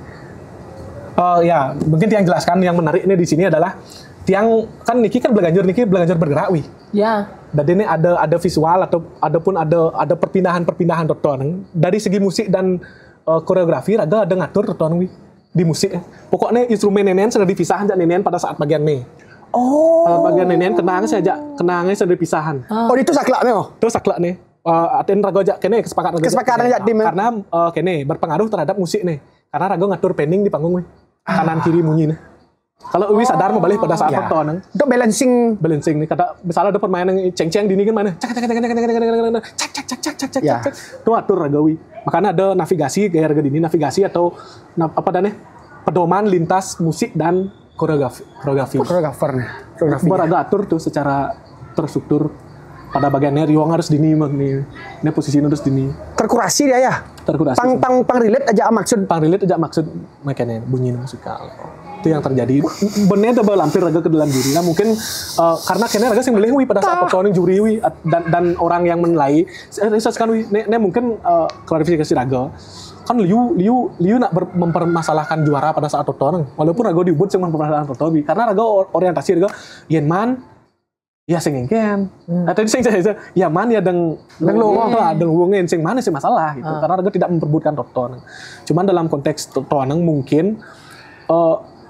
Ya, mungkin Tiang jelaskan yang menarik nih di sini adalah Tiang kan niki belakanjur bergerak wi.
Ya.
Dan ini ada visual ada perpindahan toton dari segi musik dan koreografi ada ngatur toton wi di musik. Pokoknya instrumen nenen sudah dipisahkanจากnenen pada saat bagian nih. Pada bagian nenen kenangnya sudah dipisahan.
Itu saklaknya oh.
Terus saklak nih. Aten rago jak kene
Kesepakatan jak tim.
Karena kene berpengaruh terhadap musik nih. Karena rago ngatur pending di panggung nih. Kanan kiri munyi nih. Kalau Uwi sadar mau balik pada saat tonton,
Itu balancing
nih kata misalnya ada permainan yang ceng-ceng dini kan mana cak itu atur ragawi. Makanya ada navigasi gaya raga dini navigasi atau apa dan pedoman lintas musik dan koreografi.
koreografernya.
Beraga atur tuh secara terstruktur pada bagiannya riwang harus dini nih. Ini posisinya harus dini.
Terkurasi dia ya.
Terkurasi.
Pang relate aja maksud
makanya bunyi musikal. Itu yang terjadi. Bener double lampir raga ke dalam juri. Nah mungkin karena kena raga sing milih wi pada saat pertandingan juri wi dan orang yang menilai. Saya kan wi, ne mungkin klarifikasi raga. Kan Liu nak mempermasalahkan juara pada saat pertandingan. Walaupun raga diubut sing mempermasalahkan pertandingan karena raga orientasi raga yen man ya sing engken. Atau sing ya man ya deng wongen sing mana sih masalah gitu. Karena raga tidak memperbutkan pertandingan. Cuman dalam konteks pertandingan mungkin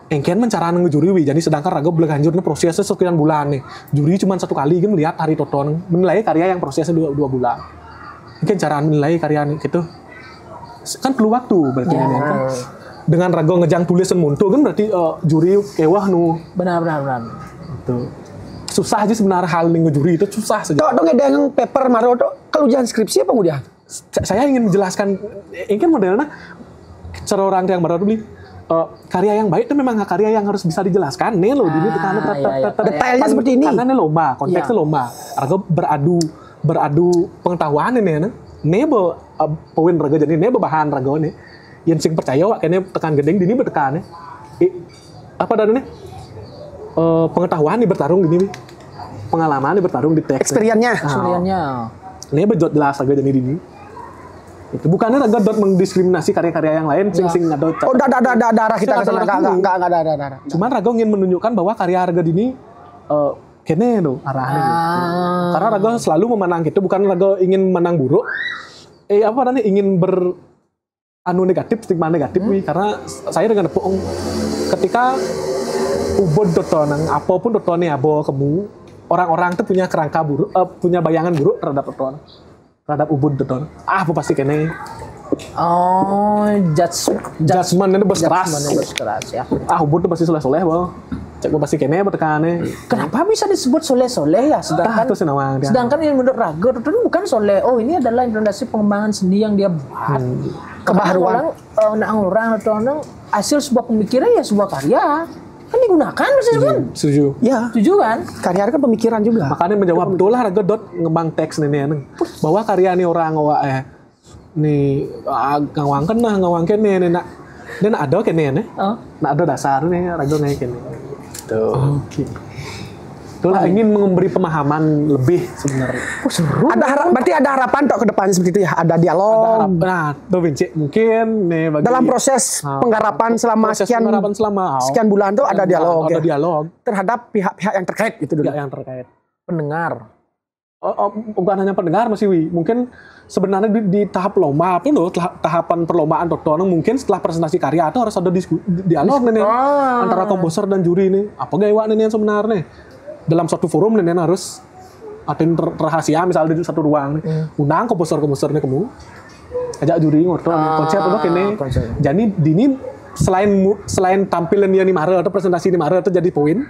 engken mencaraan ngejuri wi. Jadi sedangkan raga belakanjurnya prosesnya sekian bulan nih. Juri cuma 1 kali kan melihat hari toton menilai karya yang prosesnya 2 bulan. Mungkin caraan menilai karya gitu. Kan perlu waktu berarti kan. Dengan raga ngejang tulisan muntu kan berarti juri kewah nu.
Benar.
Itu. Susah aja sebenarnya hal ngejuri itu susah saja.
Dong ada yang paper maro tuh kalau ujian skripsi apa udah?
Saya ingin menjelaskan ingin modelnya cara orang yang baru beli karya yang baik itu memang karya yang harus bisa dijelaskan nih loh ini
detailnya seperti ini
karena ini lomba konteksnya lomba raga beradu pengetahuan ini poin raga jadi ini bahan raga nih yang sing percaya wak kayaknya tekan gedeng dini bertekan apa dan ini pengetahuan nih bertarung gini pengalaman nih bertarung di teks
experience-nya
ini bejot jelas raga jadi dini. Itu bukannya raga dot mendiskriminasi karya-karya yang lain sing ada
ada darah kita ke sana enggak ada darah.
Cuman raga ingin menunjukkan bahwa karya raga dini kene lo arahnya gitu. Karena raga selalu memenang gitu bukan raga ingin menang buruk. Apa namanya ingin stigma negatif karena saya dengan poong ketika ubod dotonang apapun dotonnya abo kamu orang-orang tuh punya kerangka buruk punya bayangan buruk terhadap dotonang. Terhadap ubud betul. Apa pasti kene. Judgment itu berkeras
ya.
Ubud itu pasti soleh-soleh, Bang. Cek pasti kene bertekane.
Kenapa bisa disebut soleh-soleh ya? Sedangkan ini menurut raga itu bukan soleh. Oh, ini adalah implementasi pengembangan seni yang dia buat.
Kebaharuan
orang atau hasil sebuah pemikiran ya sebuah karya. Kan digunakan maksudnya kan?
Setuju.
Ya.
Setuju kan?
Karya kan pemikiran juga.
Makanya menjawab betul lah raga dot ngembang teks nih bahwa karya nih orang nih ngawangkan nih nak ada kene nih. Nak ada dasar nih raga nih kene. Tuh. Oke. Itulah ingin memberi pemahaman lebih sebenarnya.
Seru. Berarti ada harapan tok ke depan seperti itu ya. Ada dialog.
Nah, tuh Vinci mungkin nih bagi
dalam proses penggarapan selama sekian bulan tuh ada dialog.
Ada dialog
terhadap pihak-pihak yang terkait gitu dulu.
Yang terkait.
Pendengar.
Bukan hanya pendengar Mas Iwi. Mungkin sebenarnya di tahap lomba pun loh, tahapan perlombaan dokter mungkin setelah presentasi karya itu harus ada dialog nih antara komposer dan juri nih. Apa gaya nih yang sebenarnya? Dalam suatu forum nih harus ada rahasia misalnya di satu ruang nih. Undang komposer-komposernya kamu ajak juri ngoto konsep itu kene.
konsep.
Jadi dini selain tampilan dia nih mare atau presentasi nih mare itu jadi poin.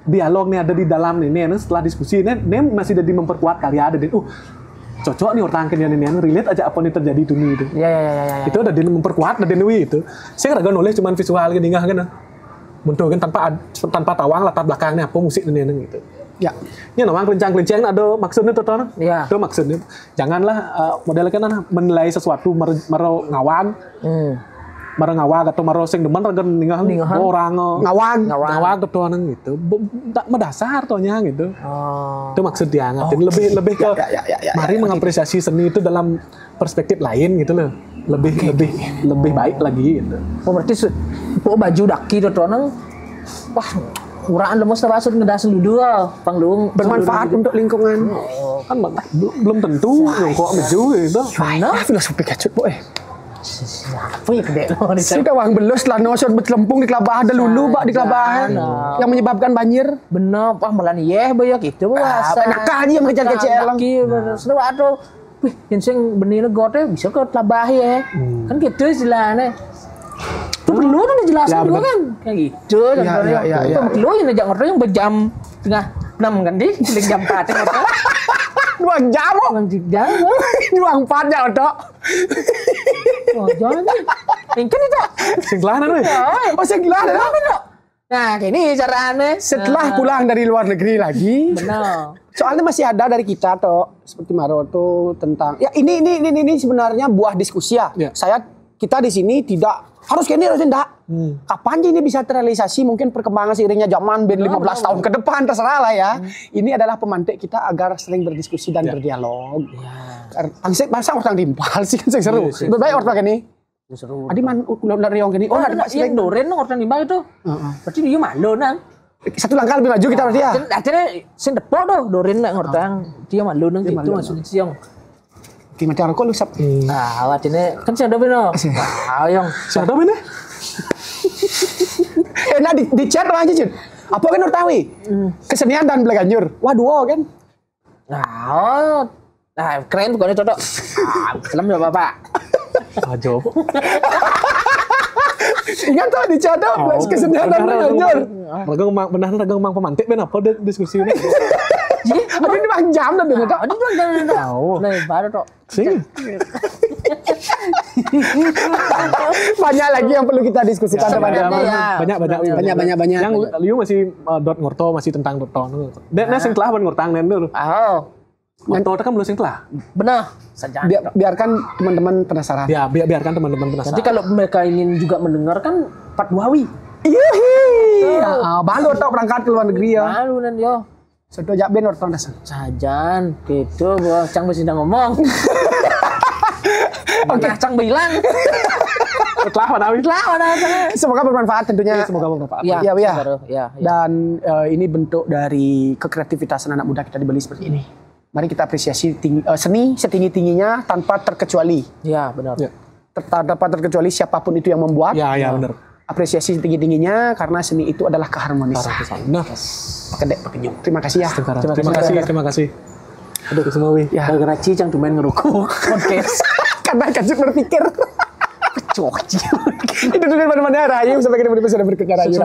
Dialog nih ada di dalam nih setelah diskusi nih masih jadi memperkuat karya ada di cocok nih orang kalian ini relate aja apa nih terjadi itu nih itu.
Ya.
Itu ada di memperkuat ada di itu. Saya kira nulis cuman visual gini nggak kan. Muncul kan tanpa tawang latar belakangnya apa musik ini gitu. Ya, ini namanya kelincang-kelincang ada maksudnya tuh toh.
Iya.
Itu maksudnya. Janganlah modelnya kan menilai sesuatu mero ngawang. Mero ngawag atau mero sing demen regen ninggal orang ngawag tuh nang gitu. Tak mendasar tohnya gitu. Itu maksud dia ngatin lebih ke mari mengapresiasi seni itu dalam perspektif lain gitu loh. Lebih baik lagi gitu.
Oh berarti baju daki tuh nang wah uraan lemes termasuk ngedasin dulu panggung
Bermanfaat untuk lingkungan.
Kan belum tentu kok maju gitu.
Nah, filosofi kacut boy.
Siapa ya gede lo nih?
Sudah wang belus lah nosot bercelempung di kelabah ada lulu bak di kelabahan yang menyebabkan banjir.
Bener, wah malah nih banyak itu bahasa.
Banyak aja yang kecil-kecil.
Sudah waktu, wih, yang sing benih negotnya bisa ke telabah ya, kan gitu istilahnya. Itu perlu kan dijelasin juga kan, kayak gitu.
Ya.
Perlu yang ngajak ngerti yang berjam tengah 6 kan di, jam 4 kan.
2 jam kok.
2 jam.
24 ya otok.
Oh jangan, kan itu.
Sing kelanan weh.
Oh saya gila ada.
Nah, gini caranya.
Setelah pulang dari luar negeri lagi.
Benar.
Soalnya masih ada dari kita toh seperti Maro tuh tentang ya ini sebenarnya buah diskusi ya.
Ya.
Kita di sini tidak harus gini harus enggak. Kapan sih ini bisa terrealisasi mungkin perkembangan seiringnya zaman band 15 tahun ke depan terserah lah ya. Ini adalah pemantik kita agar sering berdiskusi dan berdialog. Angsek masa orang timpal sih kan seru. Berbaik orang ini.
Seru.
Adi man udah riong gini. Oh, ada
yang doren orang timbang itu. Berarti dia malu nang.
satu langkah lebih maju kita berarti ya.
Akhirnya sing depo tuh doren nek ngortang. Dia malu nang gitu maksudnya siang.
Oke, mati aku lu sap.
Ah, awatine kan sing ada beno. Ah, yang
Siapa ini?
Nah di chat aja Jun. Apa kan Nurtawi? Kesenian dan belaganjur. Waduh kan.
Nah, keren bukan itu tok. Film ya Bapak.
Ajo.
Ingat tuh di chat tuh kesenian dan belaganjur.
Ragang mang pemantik ben apa diskusi ini.
Ada di bang jam dan bener.
Aduh, jangan. Nah, baru tok.
Sing.
Banyak lagi yang perlu kita diskusikan teman-teman. Banyak.
Yang Liu masih dot ngorto masih tentang dot ton. Dan sing telah ban ngortang nen dulu. Ngorto kan belum sing telah.
Benar. Saja.
Biarkan teman-teman penasaran.
Ya, biarkan teman-teman penasaran.
Nanti kalau mereka ingin juga mendengar kan Pat Wawi.
Iya. Balu tok berangkat ke luar negeri ya.
Malu nan yo.
Sudah jak ben orton dasar.
Sajan, gitu bos. Cang masih sedang ngomong. Oke, Cang bilang.
Setelah mana?
Semoga bermanfaat tentunya.
Semoga bermanfaat.
Ya.
Ya.
Dan ini bentuk dari kekreativitasan anak muda kita di Bali seperti ini. Mari kita apresiasi seni setinggi-tingginya tanpa terkecuali.
Ya, benar.
Ya.
Tanpa terkecuali siapapun itu yang membuat.
Ya, benar.
Apresiasi setinggi-tingginya karena seni itu adalah keharmonisan.
Nah,
Kedek pekenyum. Terima kasih ya.
terima kasih. Aduh, semua wih.
Ya.
Gara-gara Cicang tuh main ngerokok podcast.
Karena kacut berpikir.
Cocok.
Itu dulu mana-mana Rayu sampai ketemu di episode berikutnya Rayu.